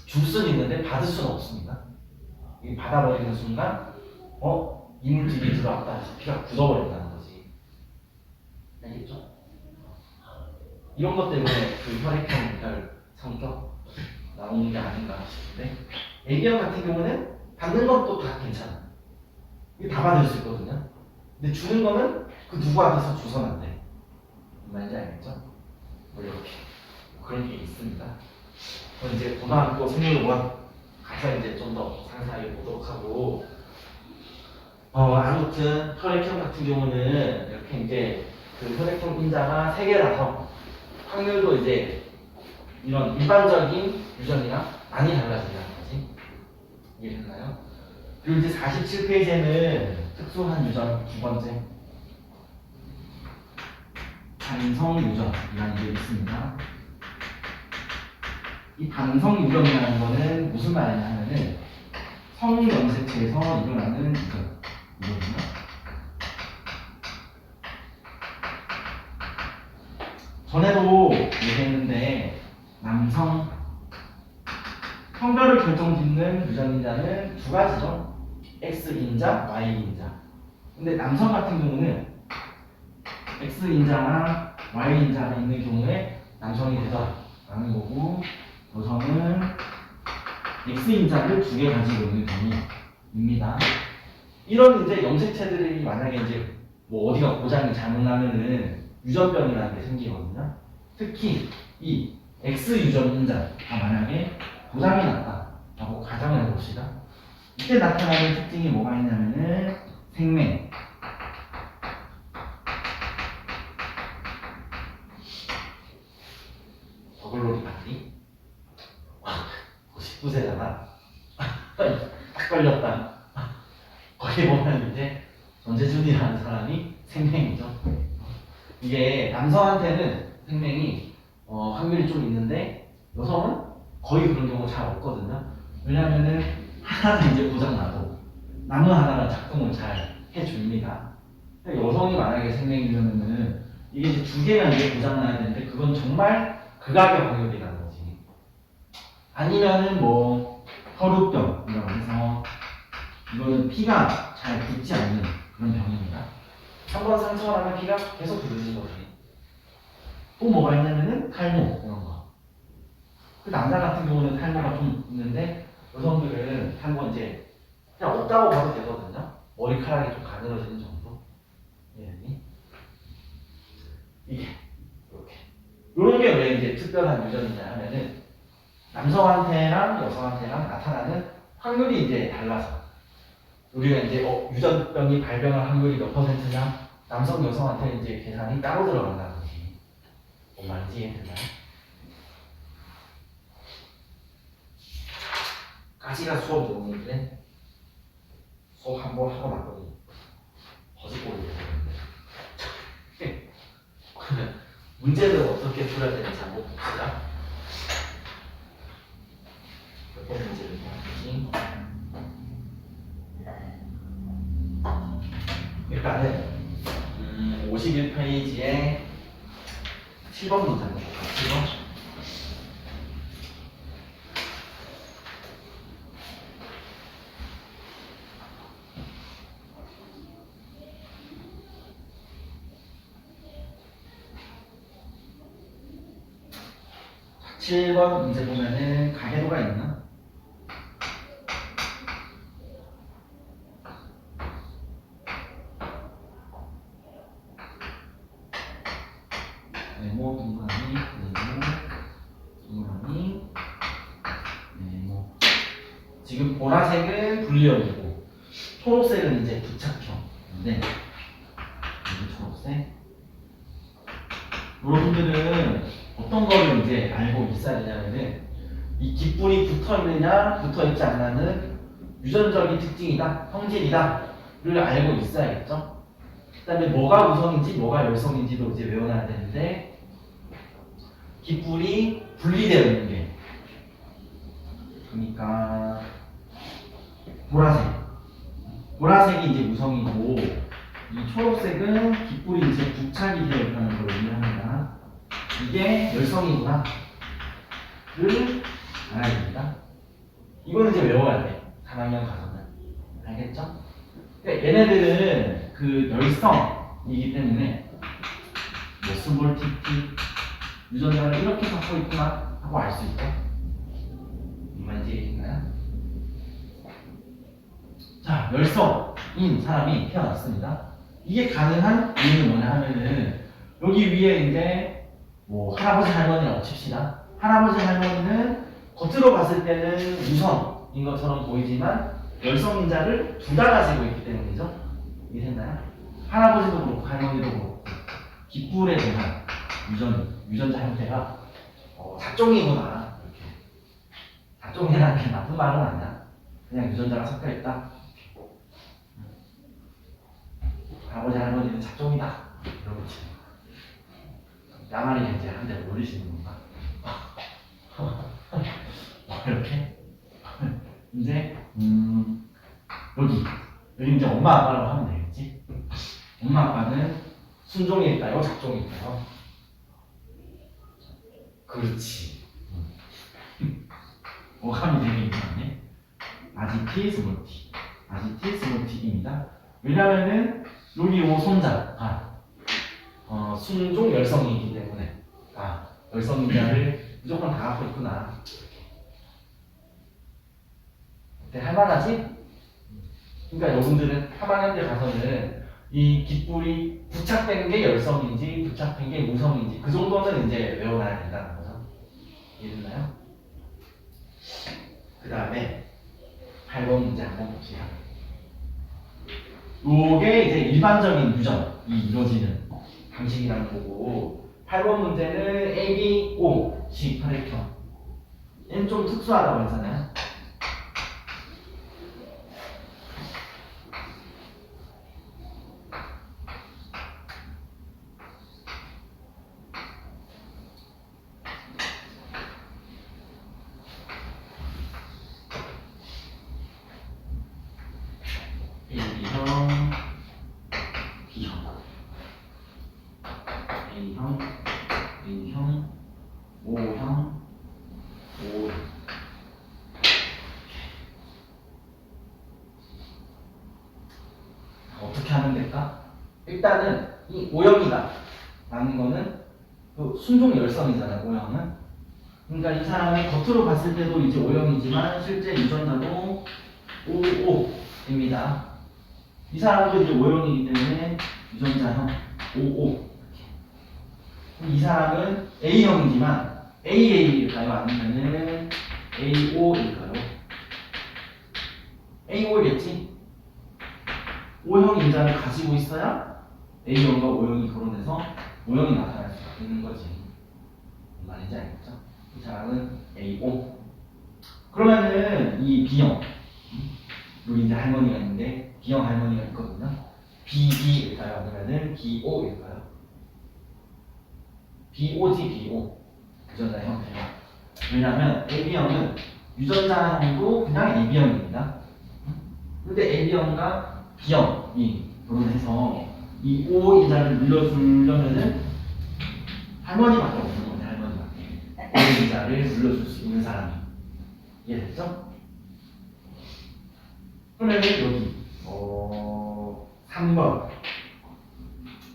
줄 수는 있는데 받을 수는 없습니다. 이 받아버리는 순간 이물질이 들어왔다 해서 피가 굳어버린다는 거지. 알겠죠? 이런 것 때문에 그 혈액형 별 성격 나오는 게 아닌가 싶은데 AB형 같은 경우는 받는 건 또 다 괜찮아. 이거 다 받을 수 있거든요. 근데 주는 거는 그 누구한테서 주선 안 돼. 무슨 말인지 알겠죠? 뭐 이렇게 그런 게 있습니다. 그럼 이제 고등학교 생물학원 가서 이제 좀 더 상세하게 보도록 하고 아무튼 혈액형 같은 경우는 이렇게 이제 그 혈액형 인자가 3개라서 확률도 이제 이런 일반적인 유전이랑 많이 달라진다는 거지. 이해됐나요? 그리고 이제 47페이지에는 특수한 유전 두 번째 반성 유전이라는 게 있습니다. 이 반성 유전이라는 거는 무슨 말이냐 하면은 성염색체에서 일어나는 유전이거든요. 전에도 얘기했는데 남성 성별을 결정짓는 유전인자는 두 가지죠. X인자, Y인자. 근데 남성 같은 경우는 X인자나 Y인자가 있는 경우에 남성이 되더라라는 거고 여성은 X인자를 2개 가지고 있는 경우입니다. 이런 이제 염색체들이 만약에 이제 뭐 어디가 고장이 잘못 나면은 유전병이라는 게 생기거든요. 특히 이 X 유전인자가 만약에 고장이 났다라고 가정을 해봅시다. 이때 나타나는 특징이 뭐가 있냐면은 생맹, 더글로리 파티 19세잖아. 딱 걸렸다. 거기 보면 이제 전재준이라는 사람이 생맹이죠. 이게 남성한테는 생맹이 확률이 좀 있는데 여성은 거의 그런 경우가 잘 없거든요. 왜냐면은 하나가 이제 고장나도 남은 하나가 작동을 잘 해줍니다. 여성이 만약에 생맹이면은 이게 이제 2개나 이제 고장나야 되는데 그건 정말 극악의 확률이라는 거지. 아니면은 뭐 혈우병이라고 해서 이거는 피가 잘 붙지 않는 그런 병입니다. 한번 상처가 나면 피가 계속 부르는 거지. 또 뭐가 있냐면은 탈모 이런 거. 그 남자 같은 경우는 탈모가 좀 있는데 여성들은 탈모 이제 그냥 없다고 봐도 되거든요. 머리카락이 좀 가늘어지는 정도. 예. 이게 이렇게. 이런 게 왜 이제 특별한 유전이냐 하면은 남성한테랑 여성한테랑 나타나는 확률이 이제 달라서 우리가 이제 유전병이 발병할 확률이 몇 %냐 남성 여성한테 이제 계산이 따로 들어간다는 거지. 뭔 말인지 이해되나요? 까지가 수업 내용인데 수업 한 번 하고 났더니 거짓골이 되는데 그러면 문제를 어떻게 풀어야 되는지 한번 봅시다. 몇 번 문제를 해야지. 일단은 51페이지에 7번 문제입니다. 7번. 자, 7번 문제 보면은 가계도가 있나? 네모, 동그라미, 네모, 동그라미, 네모. 지금 보라색은 분리형이고 초록색은 이제 부착형인데 여기 초록색. 여러분들은 어떤 거를 이제 알고 있어야 되냐면은 이 깃불이 붙어 있느냐 붙어 있지 않느냐는 유전적인 특징이다, 성질이다를 알고 있어야겠죠. 그다음에 뭐가 우성인지 뭐가 열성인지도 이제 외워놔야 되는데 깃불이 분리되어 있는 게 그러니까 보라색이 이제 우성이고 이 초록색은 깃불이 이제 부착이 되어 있다는 걸 의미합니다. 이게 열성이구나를 알아야 됩니다. 이거는 이제 외워야 돼. 3학년 가서는. 알겠죠? 그러니까 얘네들은 그 열성이기 때문에 뭐 스몰 TP 유전자를 이렇게 갖고 있구나 하고 알 수 있죠. 이만 이해되나요? 자, 열성인 사람이 태어났습니다. 이게 가능한 이유는 뭐냐 하면은 여기 위에 이제 뭐 할아버지 할머니라고 칩시다. 할아버지 할머니는 겉으로 봤을 때는 유성인 것처럼 보이지만 열성인자를 둘 다 가지고 있기 때문이죠. 이해됐나요? 할아버지도 그렇고 할머니도 그렇고 깃불에 대한 유전자 형태가 작종이구나. 이렇게. 작종이라는 게 나쁜 말은 아니야. 그냥 유전자가 섞여 있다. 할아버지 할머니는 작종이다. 이러고 치는 거야. 야만이 이제 한 대 올리시는 건가? 이렇게 이제 여기 이제 엄마 아빠라고 하면 되겠지. 엄마 아빠는 순종일까요? 작종일까요? 그렇지. 어감이 되게 이상하네. 아지티 스몰티. 아지티 스몰티입니다. 왜냐면은 여기 요 손자가 순종 열성이기 때문에 열성인자를 무조건 다 갖고 있구나. 어때? 할만하지? 그러니까 여러분들은 하반한 데 가서는 이 깃불이 부착된 게 열성인지 부착된 게 무성인지 그 정도는 이제 외워놔야 된다는 거죠. 이해됐나요? 그 다음에 8번 문제 한번 봅시다. 요게 이제 일반적인 유전이 이루어지는 방식이라는 거고 8번 문제는 A, B, O식 혈액형. 얘는 좀 특수하다고 했잖아요. A형, B형, A형, A형, O형, O. 어떻게 하면 될까? 일단은 이 O형이다 라는 거는 그 순종 열성이잖아요. O형은. 그러니까 이 사람이 겉으로 봤을 때도 이제 O형이지만 실제 유전자도 OO입니다. 이 사람도 이제 O형이기 때문에 유전자형 OO. 이 사람은 A형이지만 AA일까요? 아니면은 AO일까요? AO이겠지? O형 인자를 가지고 있어야 A형과 O형이 결혼해서 O형이 나타날 수가 있는 거지. 무슨 말인지 알겠죠? 이 사람은 AO. 그러면은 이 B형, 여기 이제 할머니가 있는데 B형 할머니가 있거든요. BB일까요? 아니면은 BO일까요? BO지 BO. 유전자 형태가. 왜냐하면 AB형은 유전자형도 그냥 AB형입니다. 근데 AB형과 B형이 결혼해서 이 O 인자를 물려주려면은 할머니밖에 없는 거네. 할머니밖에. O 인자를 물려줄 수 있는 사람이. 이해됐죠? 그러면 여기 3번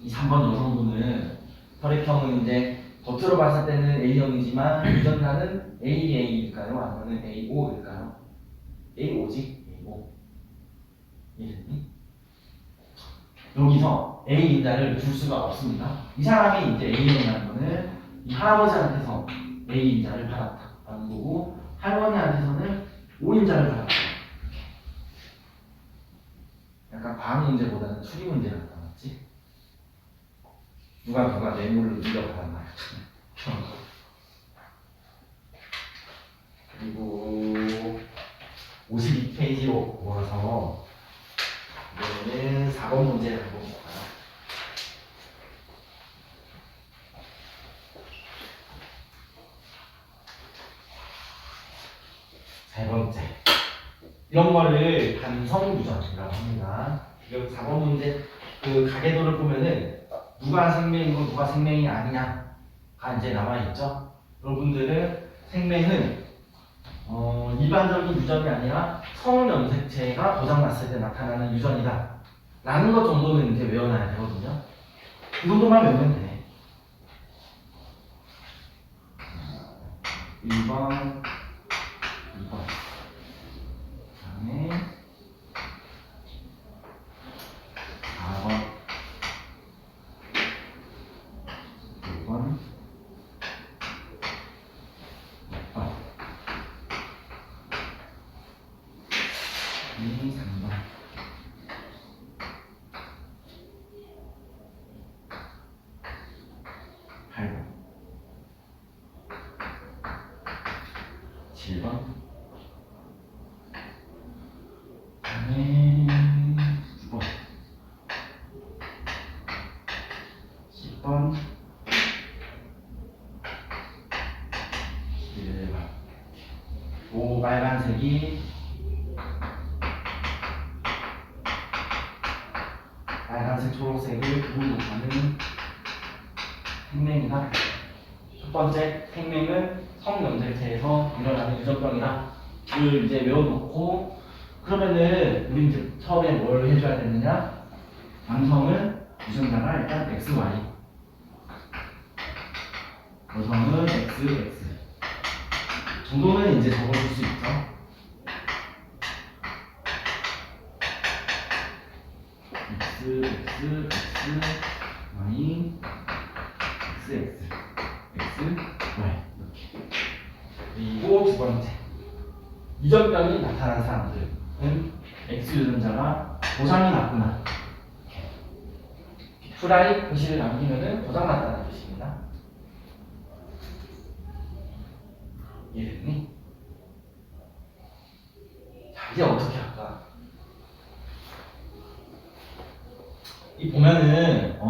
이 3번 여성분은 혈액형은 이제 겉으로 봤을 때는 A형이지만 유전자는 AA일까요? 아니면 AO일까요? AO지? AO. 이해됐니? 여기서 A 인자를 줄 수가 없습니다. 이 사람이 이제 A형이라는 거는 이 할아버지한테서 A 인자를 받았다라는 거고 할머니한테서는 O 인자를 받았다. 약간 과학 문제보다는 추리 문제 같다, 맞지? 누가 뇌물을 물려받았나? 그리고 52페이지로 모아서 이번에는 4번 문제를 한번 볼까요? 세 번째. 이런 거를 반성 유전이라고 합니다. 여기 4번 문제 그 가계도를 보면은 누가 생명이고 누가 생명이 아니냐가 이제 나와 있죠. 여러분들은 생명은 일반적인 유전이 아니라 성염색체가 고장났을 때 나타나는 유전이다. 라는 것 정도는 이제 외워놔야 되거든요. 그 정도만 외우면 돼. 1번, 2번. 다음에 4번, 5번, 6번, 3번, 8번, 7번, 그다음에 9번, 10번, 11번. 오, 빨간색이 빨간색, 초록색을 구분하는 생명이다. 첫 번째, 생명은 성염색체에서 일어나는 유전병이다. 를 이제 외워놓고, 그러면은 우리 이제 처음에 뭘 해줘야 되느냐? 남성은 유전자가 일단 XY, 여성은 XX 정도는 이제 적어줄 수 있죠. X, X, X, Y, X, X, X, Y 이렇게. 그리고 두 번째, 유전병이 나타난 사람들은 X 유전자가 고장이 났구나. 프라이 표시를 남기면은 고장났다는 뜻입니다. 이해됐니? 자, 이제 어떻게 할까? 이 보면은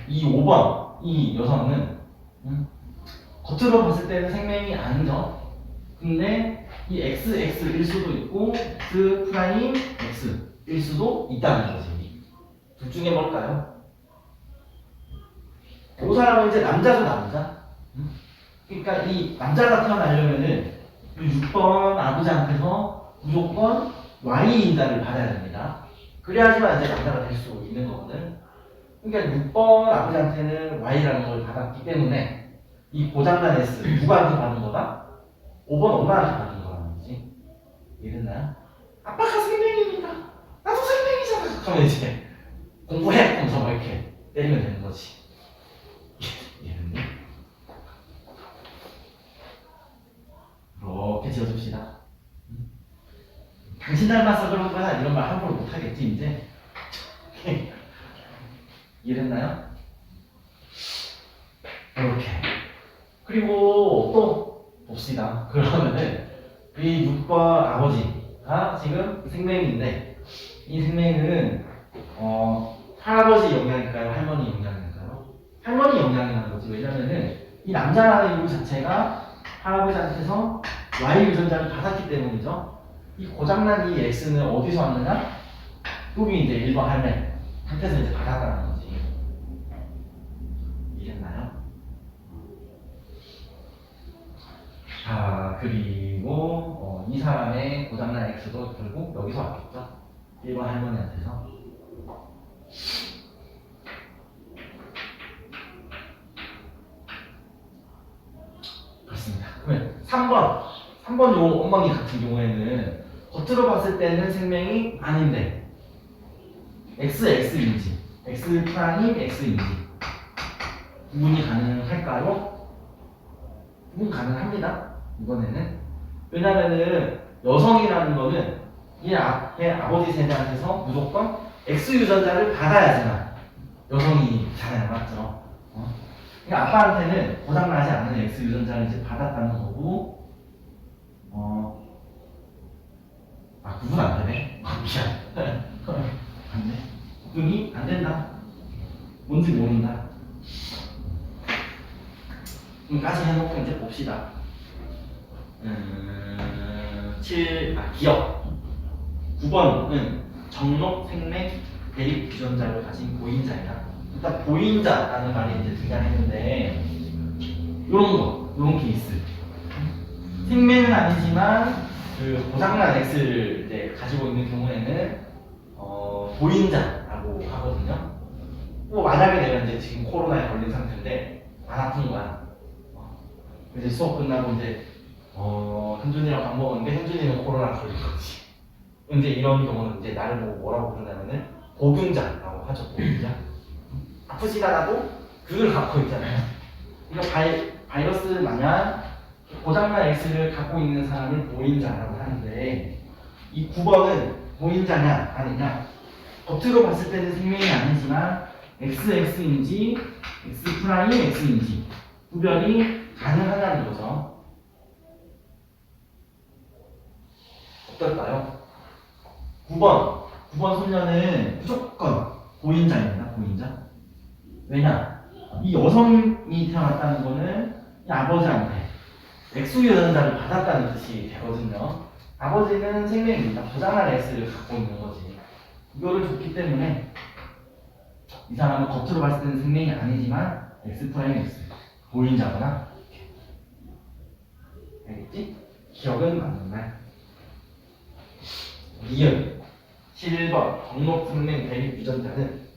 이 5번 이 여성은 겉으로 봤을 때는 생명이 아니죠. 근데 이 XX일 수도 있고 X 프라임 X일 수도 있다는 거지. 둘 중에 뭘까요? 그 사람은 이제 남자죠, 남자. 그러니까 이 남자가 태어나려면은 6번 아버지한테서 무조건 Y 인자를 받아야 됩니다. 그래야지만 이제 남자가 될 수 있는 거거든. 그러니까 6번 아버지한테는 Y라는 걸 받았기 때문에 이 고장난 S 누구한테 받은 거다? 5번 엄마한테 받은 거라는 거지. 이해됐나요? 아빠가 생명이니까 나도 생명이잖아. 그러면 이제 공부해 하면서 막 이렇게 때리면 되는 거지. 이해됐니? 이렇게 지어줍시다. 당신 닮아서 그런 거야 이런 말 함부로 못하겠지 이제. 이해됐나요? 이렇게. 그리고 또 봅시다. 그러면은 이 6번 아버지가 지금 생명인데 이 생명은 할아버지 영향일까요? 할머니 영향일까요? 할머니 영향이라는 거지. 왜냐면은 이 남자라는 이유 자체가 할아버지한테서 Y 유전자를 받았기 때문이죠. 이 고장난 이 X는 어디서 왔느냐? 여기 이제 1번 할매한테서 이제 받았다는 거지. 이해됐나요? 자, 그리고 이 사람의 고장난 X도 결국 여기서 왔겠죠. 1번 할머니한테서. 그렇습니다. 그러면 3번 요 엉망이 같은 경우에는 겉으로 봤을 때는 생명이 아닌데 XX인지 X 프라임 X인지 구분이 가능할까요? 구분 가능합니다. 이번에는. 왜냐면은 여성이라는 거는 이 앞에 아버지 세대한테서 무조건 X 유전자를 받아야지만 여성이잖아요. 맞죠? 그러니까 아빠한테는 고장나지 않는 X 유전자를 이제 받았다는 거고, 구분 안 되네. 미안. 안 돼. 구분이 안 된다. 뭔지 모른다. 까지 해놓고 이제 봅시다. 기억. 9번은 정록, 생맥, 대립 유전자를 가진 보인자이다. 일단 보인자라는 말이 이제 등장했는데 요런 케이스. 생명은 아니지만 그 고장난 X를 이제 가지고 있는 경우에는 보인자라고 하거든요. 뭐 만약에 내가 이제 지금 코로나에 걸린 상태인데 안 아픈 거야. 이제 수업 끝나고 이제 현준이랑 밥 먹었는데 현준이는 코로나 걸린 거지. 이제 이런 경우는 이제 나를 보고 뭐라고 부르냐면은 보균자라고 하죠. 보균자. 아프지 않아도 그걸 갖고 있잖아요. 그러니까 바이러스 마냥 고장난 X를 갖고 있는 사람을 보인자라고 하는데 이 9번은 보인자냐 아니냐 겉으로 봤을 때는 생명이 아니지만 XX인지 X'X인지 구별이 가능하다는 거죠. 어떨까요? 9번 소녀는 무조건 보인자입니다. 보인자. 왜냐? 이 여성이 태어났다는 거는 이 아버지한테 X 유전자를 받았다는 뜻이 되거든요. 아버지는 생명입니다. 고장난 X를 갖고 있는 거지. 이거를 줬기 때문에 이 사람은 겉으로 봤을 때는 생명이 아니지만 X'X 보인자거나 알겠지? 기억은 맞는 말. 니은 7번 정록 생명 대립 유전자는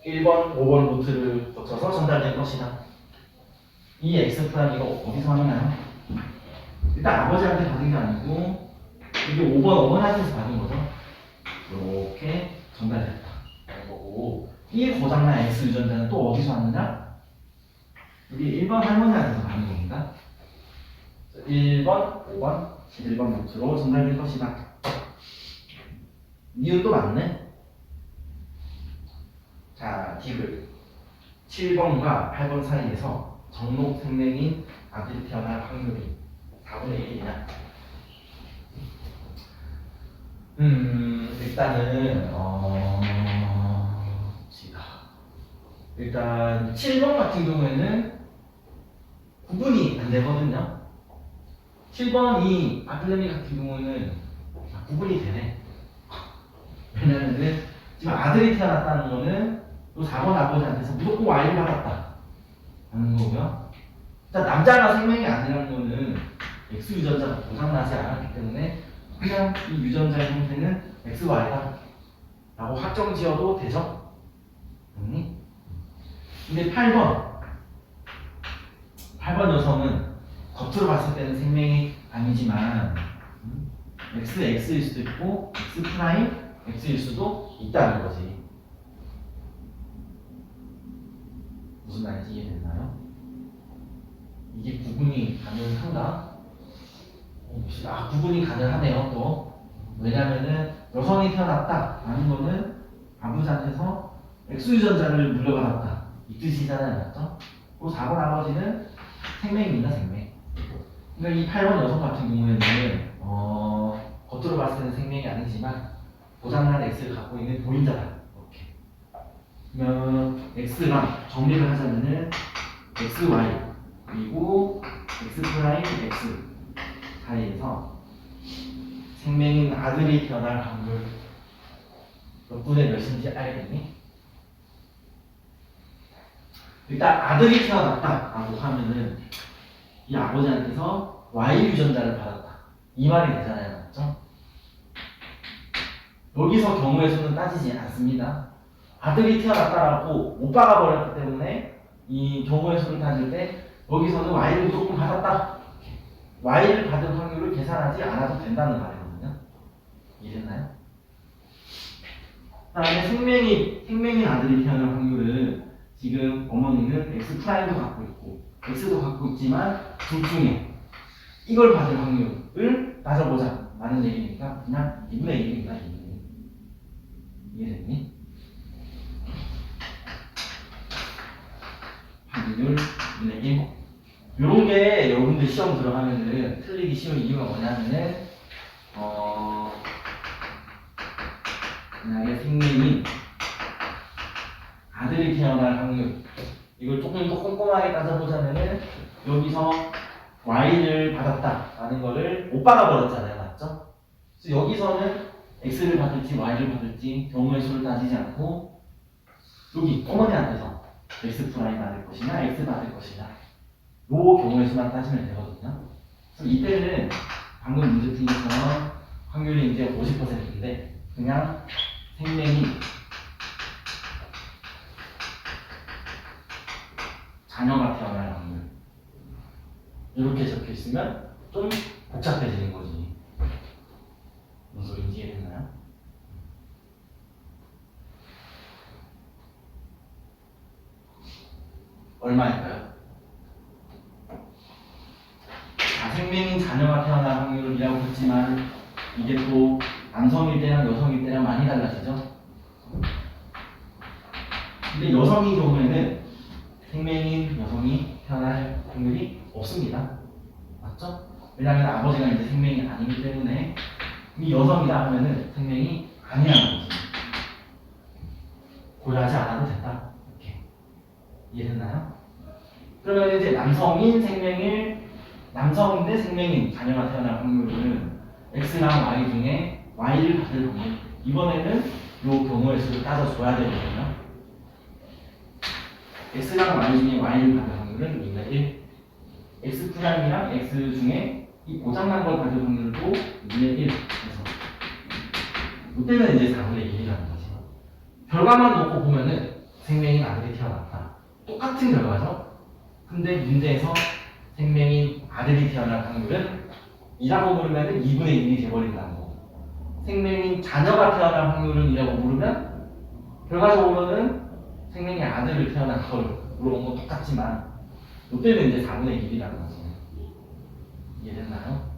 1번, 5번 루트를 거쳐서 전달된 것이다. 이 X' 이거 어디서 하느냐요? 일단 아버지한테 받은 게 아니고 이게 5번 어머니한테서 받은 거죠. 이렇게 전달됐다. 라는 거고 이 고장난 X 유전자는 또 어디서 왔느냐? 여기 1번 할머니한테서 받은 겁니다. 1번, 5번, 1번 루트로 전달될 것이다. 니은도 맞네? 자, 디귿 7번과 8번 사이에서 정록 생명인 아들이 태어날 확률이 4분의 1이냐? 일단은 일단 7번 같은 경우에는 구분이 안 되거든요. 7번이 아들내미 같은 경우는 구분이 되네. 왜냐면은 지금 아들이 태어났다는 거는 또 4번 아버지한테서 무조건 Y를 받았다 하는 거고요. 일단 남자가 생명이 아니라는 거는 X 유전자가 고장나지 않았기 때문에 그냥 이 유전자의 형태는 XY다 라고 확정 지어도 되죠? 근데 8번 여성은 겉으로 봤을 때는 생명이 아니지만 XX일 수도 있고 X'X일 수도 있다는 거지. 무슨 말인지 이해됐나요? 이게 구분이 가능한가? 구분이 가능하네요. 또 왜냐면은 여성이 태어났다 라는 거는 아버지한테서 X 유전자를 물려받았다 이 뜻이잖아요. 맞죠? 그리고 4번 아버지는 생명입니다. 생명. 그러니까 이 8번 여성 같은 경우에는 겉으로 봤을 때는 생명이 아니지만 고장난 X를 갖고 있는 보인자다. 이렇게. 그러면 X랑 정리를 하자면은 XY 그리고 X'X 사이에서 생명인 아들이 태어날 확률 몇 분의 몇인지 알겠니? 일단 아들이 태어났다라고 하면은 이 아버지한테서 Y 유전자를 받았다 이 말이 되잖아요. 맞죠? 여기서 경우의 수는 따지지 않습니다. 아들이 태어났다라고 못 박아버렸기 때문에 이 경우의 수를 따질 때 여기서는 Y를 무조건 받았다. Y를 받을 확률을 계산하지 않아도 된다는 말이거든요. 이해됐나요? 그다음에 생명인 아들이 태어날 확률은 지금 어머니는 X'도 갖고 있고 X도 갖고 있지만 둘 중에 이걸 받을 확률을 따져보자 라는 얘기니까 그냥 2분의 1입니다. 2분의 1. 이해됐니? 확률 2분의 1. 요런 게 여러분들 시험 들어가면은 틀리기 쉬운 이유가 뭐냐면은 만약에 생명인 아들이 태어날 확률 이걸 조금 더 꼼꼼하게 따져보자면은 여기서 Y를 받았다라는 거를 못 받아버렸잖아요. 맞죠? 그래서 여기서는 X를 받을지 Y를 받을지 경우의 수를 따지지 않고 여기 어머니한테서 X' 받을 것이냐 X 받을 것이냐 요 경우의 수만 따지면 되거든요. 그래서 이때는 방금 문제 푼 것처럼 확률이 이제 50%인데 그냥 생명이 자녀가 태어날 확률 이렇게 적혀 있으면 좀 복잡해지는 거지. 무슨 소리인지 이해됐나요? 얼마일까요? 생명인 자녀가 태어날 확률이라고 했지만 이게 또 남성일 때랑 여성일 때랑 많이 달라지죠. 근데 여성인 경우에는 생명인 여성이 태어날 확률이 없습니다. 맞죠? 왜냐하면 아버지가 이제 생명이 아니기 때문에 이 여성이다 하면은 생명이 아니라는 거지. 고려하지 않아도 된다. 이렇게 이해됐나요? 그러면 이제 남성인데 생명인 자녀가 태어날 확률은 X랑 Y 중에 Y를 받을 확률. 이번에는 이 경우의 수를 따져줘야 되거든요. X랑 Y 중에 Y를 받을 확률은 2분의 1. X'이랑 X 중에 이 고장난 걸 받을 확률도 2분의 1. 그래서 이때는 이제 4분의 1이라는 거지. 결과만 놓고 보면은 생명인 아들이 태어났다. 똑같은 결과죠. 근데 문제에서 생명인 아들이 태어날 확률은 2라고 부르면 2분의 1이 돼버린다는 거고, 생명인 자녀가 태어날 확률은 2라고 부르면 결과적으로는 생명인 아들을 태어날 걸 물어본 건 똑같지만 이때는 이제 4분의 1이라는 거지. 이해됐나요?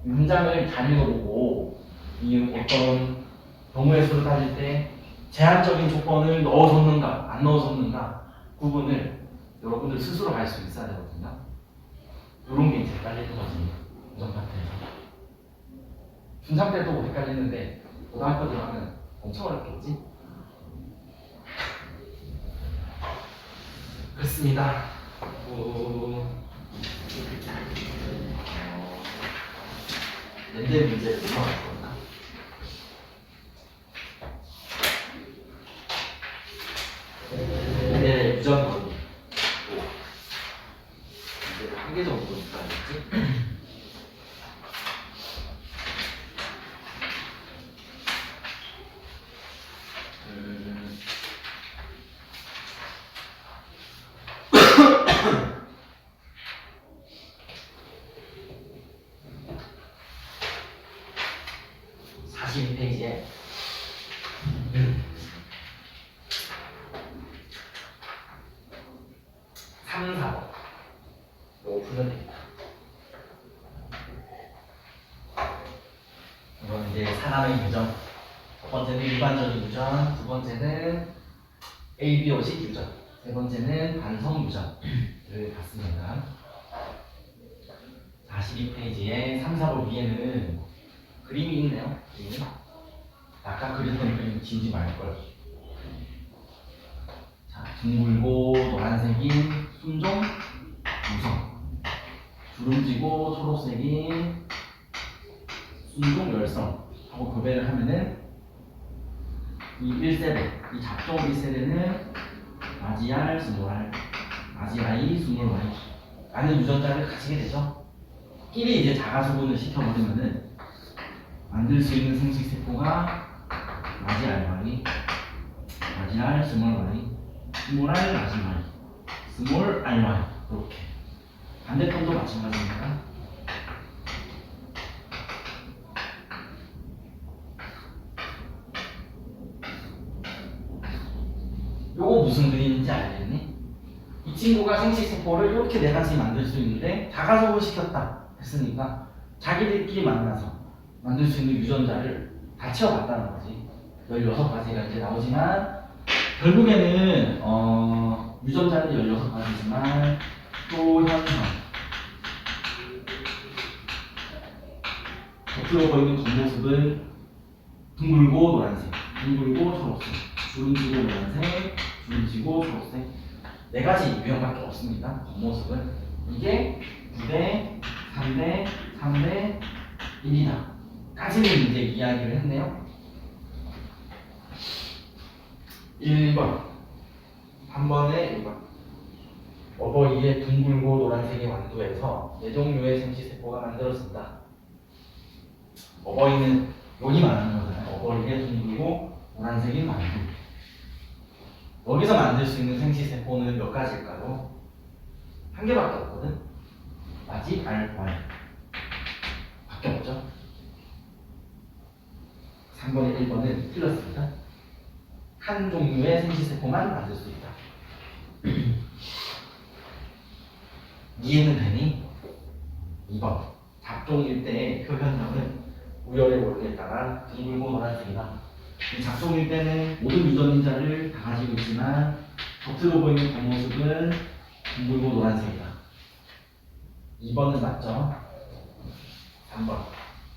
문장을 잘 읽어보고 이 어떤 경우의 수를 따질 때 제한적인 조건을 넣어줬는가 안 넣어줬는가 구분을 여러분들 스스로 할 수 있어야 되거든요. 이런 게 이제 헷갈리는 거지. 우정파트에서 중3 때도 헷갈리는데 고등학교 들어가면 엄청 어렵겠지? 그렇습니다. 연대 문제를 풀어갈 겁니다. 연대 유전 거리 이제 한 개 정도 있어야겠지? 페이지에 3, 4번 이거 풀면 됩니다. 이건 이제 사람의 유전, 첫 번째는 일반적인 유전, 두 번째는 ABO식 유전, 세 번째는 반성 유전을 봤습니다. 42페이지에 3, 4번 위에는 그림이 있네요. 그림이. 아까 그렸던 그림 지우지 말걸. 자, 둥글고 노란색인 순종 유성, 주름지고 초록색인 순종 열성 하고 교배를 하면은 이 1세대, 이 잡종 1세대는 마지알, 스몰알, 마지아이, 스몰와이 라는 유전자를 가지게 되죠. 끼리 이제 자가수분을 시켜버리면은 만들 수 있는 생식세포가 마지알와이, 마지알, 스몰와이, 스몰알, 마지마이, 스몰알와이 이렇게. 반대편도 마찬가지입니다. 요거 무슨 그림인지 알겠니? 이 친구가 생식세포를 이렇게 네 가지 만들 수 있는데 자가소분 시켰다 했으니까 자기들끼리 만나서 만들 수 있는 유전자를 다 채워봤다는 거지. 16가지가 이제 나오지만 결국에는 유전자는 16가지지만 또 현상, 겉으로 보이는 겉모습은 둥글고 노란색, 둥글고 초록색, 주름지고 노란색, 주름지고 초록색 네 가지 유형밖에 없습니다. 겉모습은 이게 9대, 3대, 3대, 1이다 까지는 이제 이야기를 했네요. 1번 한 번에 1번 어버이의 둥글고 노란색의 완두에서 네 종류의 생시세포가 만들어진다. 어버이는 여기 말하는 거잖아요. 어버이의 둥글고 노란색인 완두. 여기서 만들 수 있는 생시세포는 몇 가지일까요? 한 개밖에 없거든. 아직 R1 밖에 없죠. 3번에 1번은 틀렸습니다. 한 종류의 생시세포만 만들 수 있다. 이해는 되니? 2번 잡종일 때의 표현형은 우열의 원리에 따라 둥글고 노란색이다. 이 잡종일 때는 모든 유전자를 다 가지고 있지만 겉으로 보이는 겉모습은 둥글고 노란색이다. 2번은 맞죠? 3번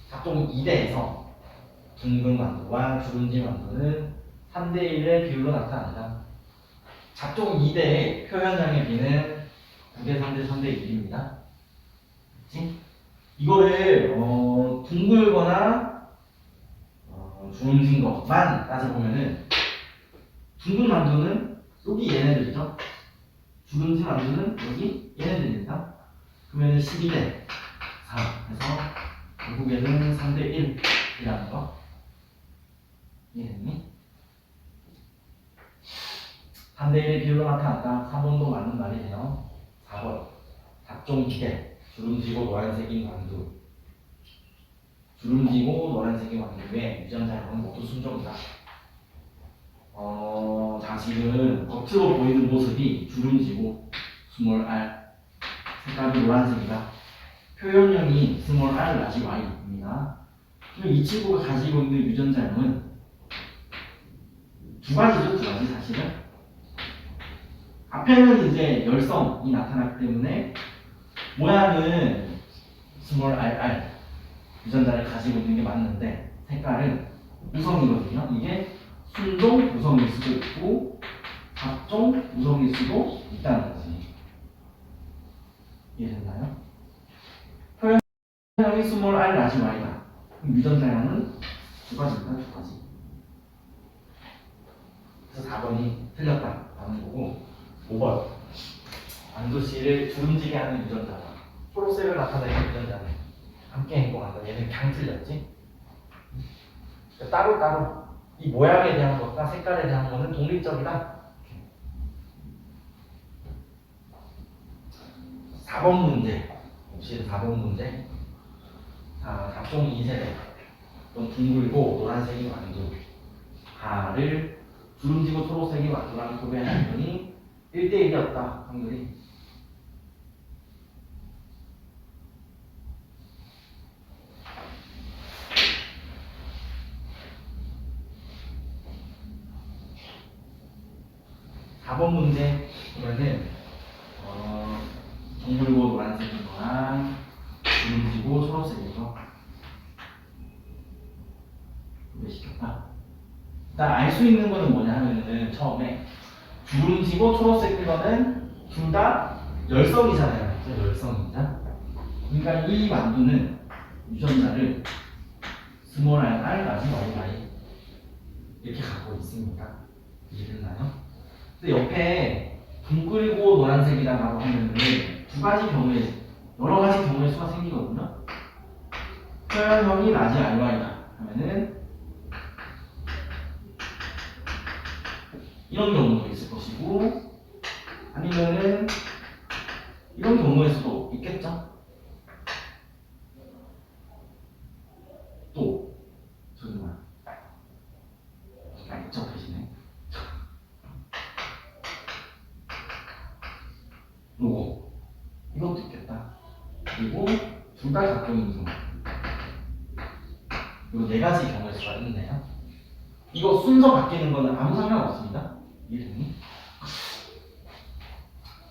잡종 2대에서 둥근 완두와 주름진 완두는 3대1의 비율로 나타난다. 잡종 2대의 표현량의 비는 9대 3대 3대 1입니다. 그치? 이거를 둥글거나 주름진 것만 따져보면은 둥근 만두는 여기 얘네들이죠. 주름진 만두는 여기 얘네들입니다. 그러면은 12대 4 해서 결국에는 3대 1이라는 거 이해했니? 3대 1의 비율로 나타났다. 3번도 맞는 말이네요. 4번 잡종 2대 주름지고 노란색인 완두. 주름지고 노란색인 완두의 유전자형은 모두 순종이다. 자 지금 겉으로 보이는 모습이 주름지고 스몰 r 색깔이 노란색이다. 표현형이 스몰 r 라지 y입니다. 그럼 이 친구가 가지고 있는 유전자형은 두 가지죠, 두 가지 사실은. 앞에는 이제 열성이 나타났기 때문에 모양은 스몰 rr 유전자를 가지고 있는 게 맞는데 색깔은 우성이거든요. 이게 순종 우성일 수도 있고 잡종 우성일 수도 있다는 거지. 이해됐나요? 표현형이 스몰 r 라지 y다. 그럼 유전자형은 두 가지입니다. 두 가지. 그래서 4번이 틀렸다라는 거고 5번 완두씨를 주름지게 하는 유전자다. 초록색을 나타내는 유전자는 함께 행동한다. 얘는 그냥 틀렸지. 그러니까 따로따로 이 모양에 대한 것과 색깔에 대한 것은 독립적이다. 4번 문제 혹시 4번 문제. 자, 잡종 2세대 좀 둥글고 노란색이 완두 가를 주름지고 초록색이 완두라는 소개했더니 1대1이었다 확률이. 번 문제 보면은 둥글고 노란색인 거랑 주름지고 초록색인 거 구별시켰다. 일단 알 수 있는 거는 뭐냐 하면은 처음에 주름지고 초록색인 거는 둘 다 열성이잖아요. 그래서 열성입니다. 그러니까 이 만두는 유전자를 스몰 r, 라지 y 이렇게 갖고 있습니다. 이해됐나요? 근데 옆에 둥글고 노란색이라고 하면은 두 가지 경우에 여러 가지 경우의 수가 생기거든요. 표현형이 라지 RY다 하면은 이런 경우도 있을 것이고 아니면은 이런 경우의 수도 있겠죠. 또 정말 복잡해지네. 요거 이것도 있겠다. 그리고 둘 다 각종인 경우 요 네 가지 경우의 수가 있네요. 이거 순서 바뀌는 거는 아무 상관없습니다. 이해됐니?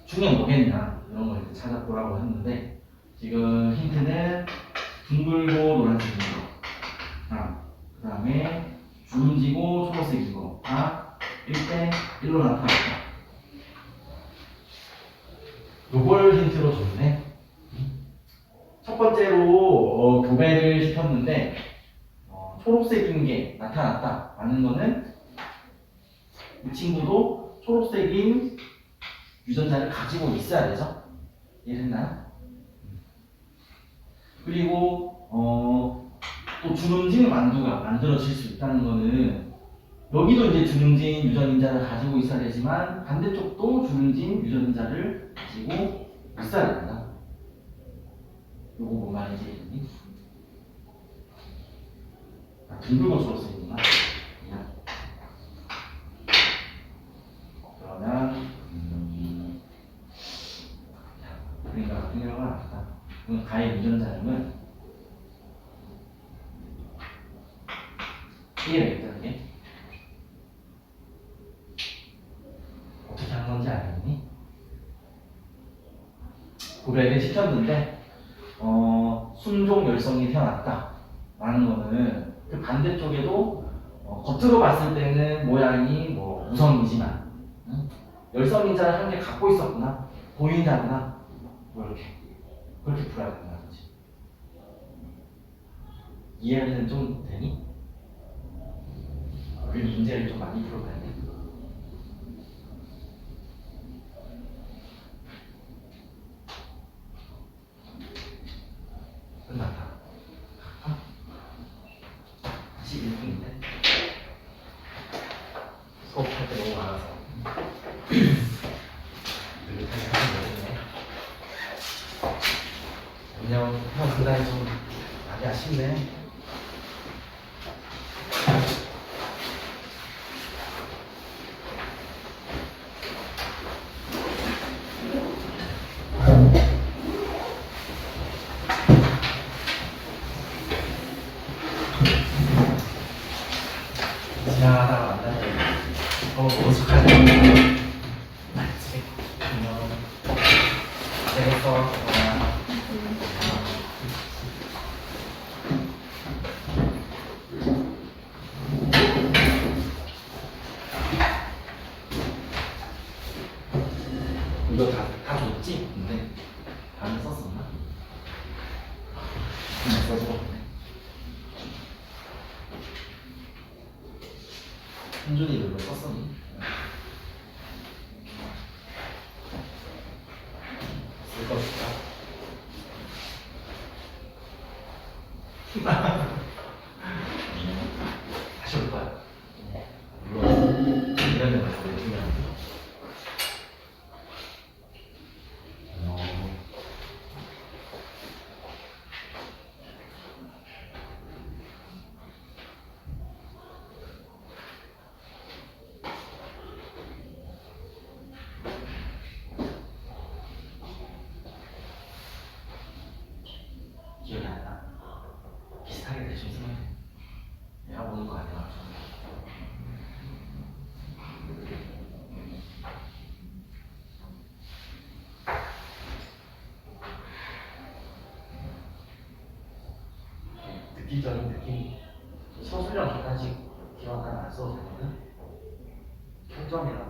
중요한 뭐겠냐 이런 걸 이제 찾아보라고 했는데 지금 힌트는 둥글고 노란색인 거, 그 다음에 주름지고 초록색인 거가 1대 1로 나타났다. 요걸 힌트로 줬네. 첫 번째로 교배를 시켰는데 초록색인 게 나타났다 라는 거는 이 친구도 초록색인 유전자를 가지고 있어야 되죠. 이해됐나요? 그리고 또 주름진 완두가 만들어질 수 있다는 거는 여기도 이제 주름진 유전인자를 가지고 있어야 되지만 반대쪽도 주름진 유전인자를 가지고 있어야 된다. 요거 뭔 말인지 둥글것으로 쓰이구나. 그러면 그러니까 같은 경우가 나왔다. 그럼 가의 유전자름은 이해되겠다. 이게 어떻게 한 건지 알겠니? 고백을 시켰는데 순종 열성이 태어났다 라는 거는 그 반대쪽에도 겉으로 봤을 때는 모양이 뭐 우성이지만 열성인자를 한 개 갖고 있었구나, 보인자구나, 뭐 이렇게 그렇게 풀어야 된다는 거지. 이해는 좀 되니? 그 문제를 좀 많이 풀어봐야 돼. 끝났다. 11분인데 수업할 때 너무 많아서 느긋하게 하면 되겠네. 안녕. 형 그날이 좀 많이 아쉽네. 지나가다가 만나면 어색하지. 맞지? 안녕. 잘했어. 이거 다 줬지? 근데 다는 썼었나? 그냥 써줘봤네. 현준이 이거 썼었니? 쓸 것이다. 다시 올 거야. 물론 이런 데만 보여주면 기억이 안 나. 비슷하게 대충 쓰면 돼. 내가 보는 거 아니야. 느끼적인 느낌. 서술형 객관식 기억 하나 안 써도 되거든. 평점이랑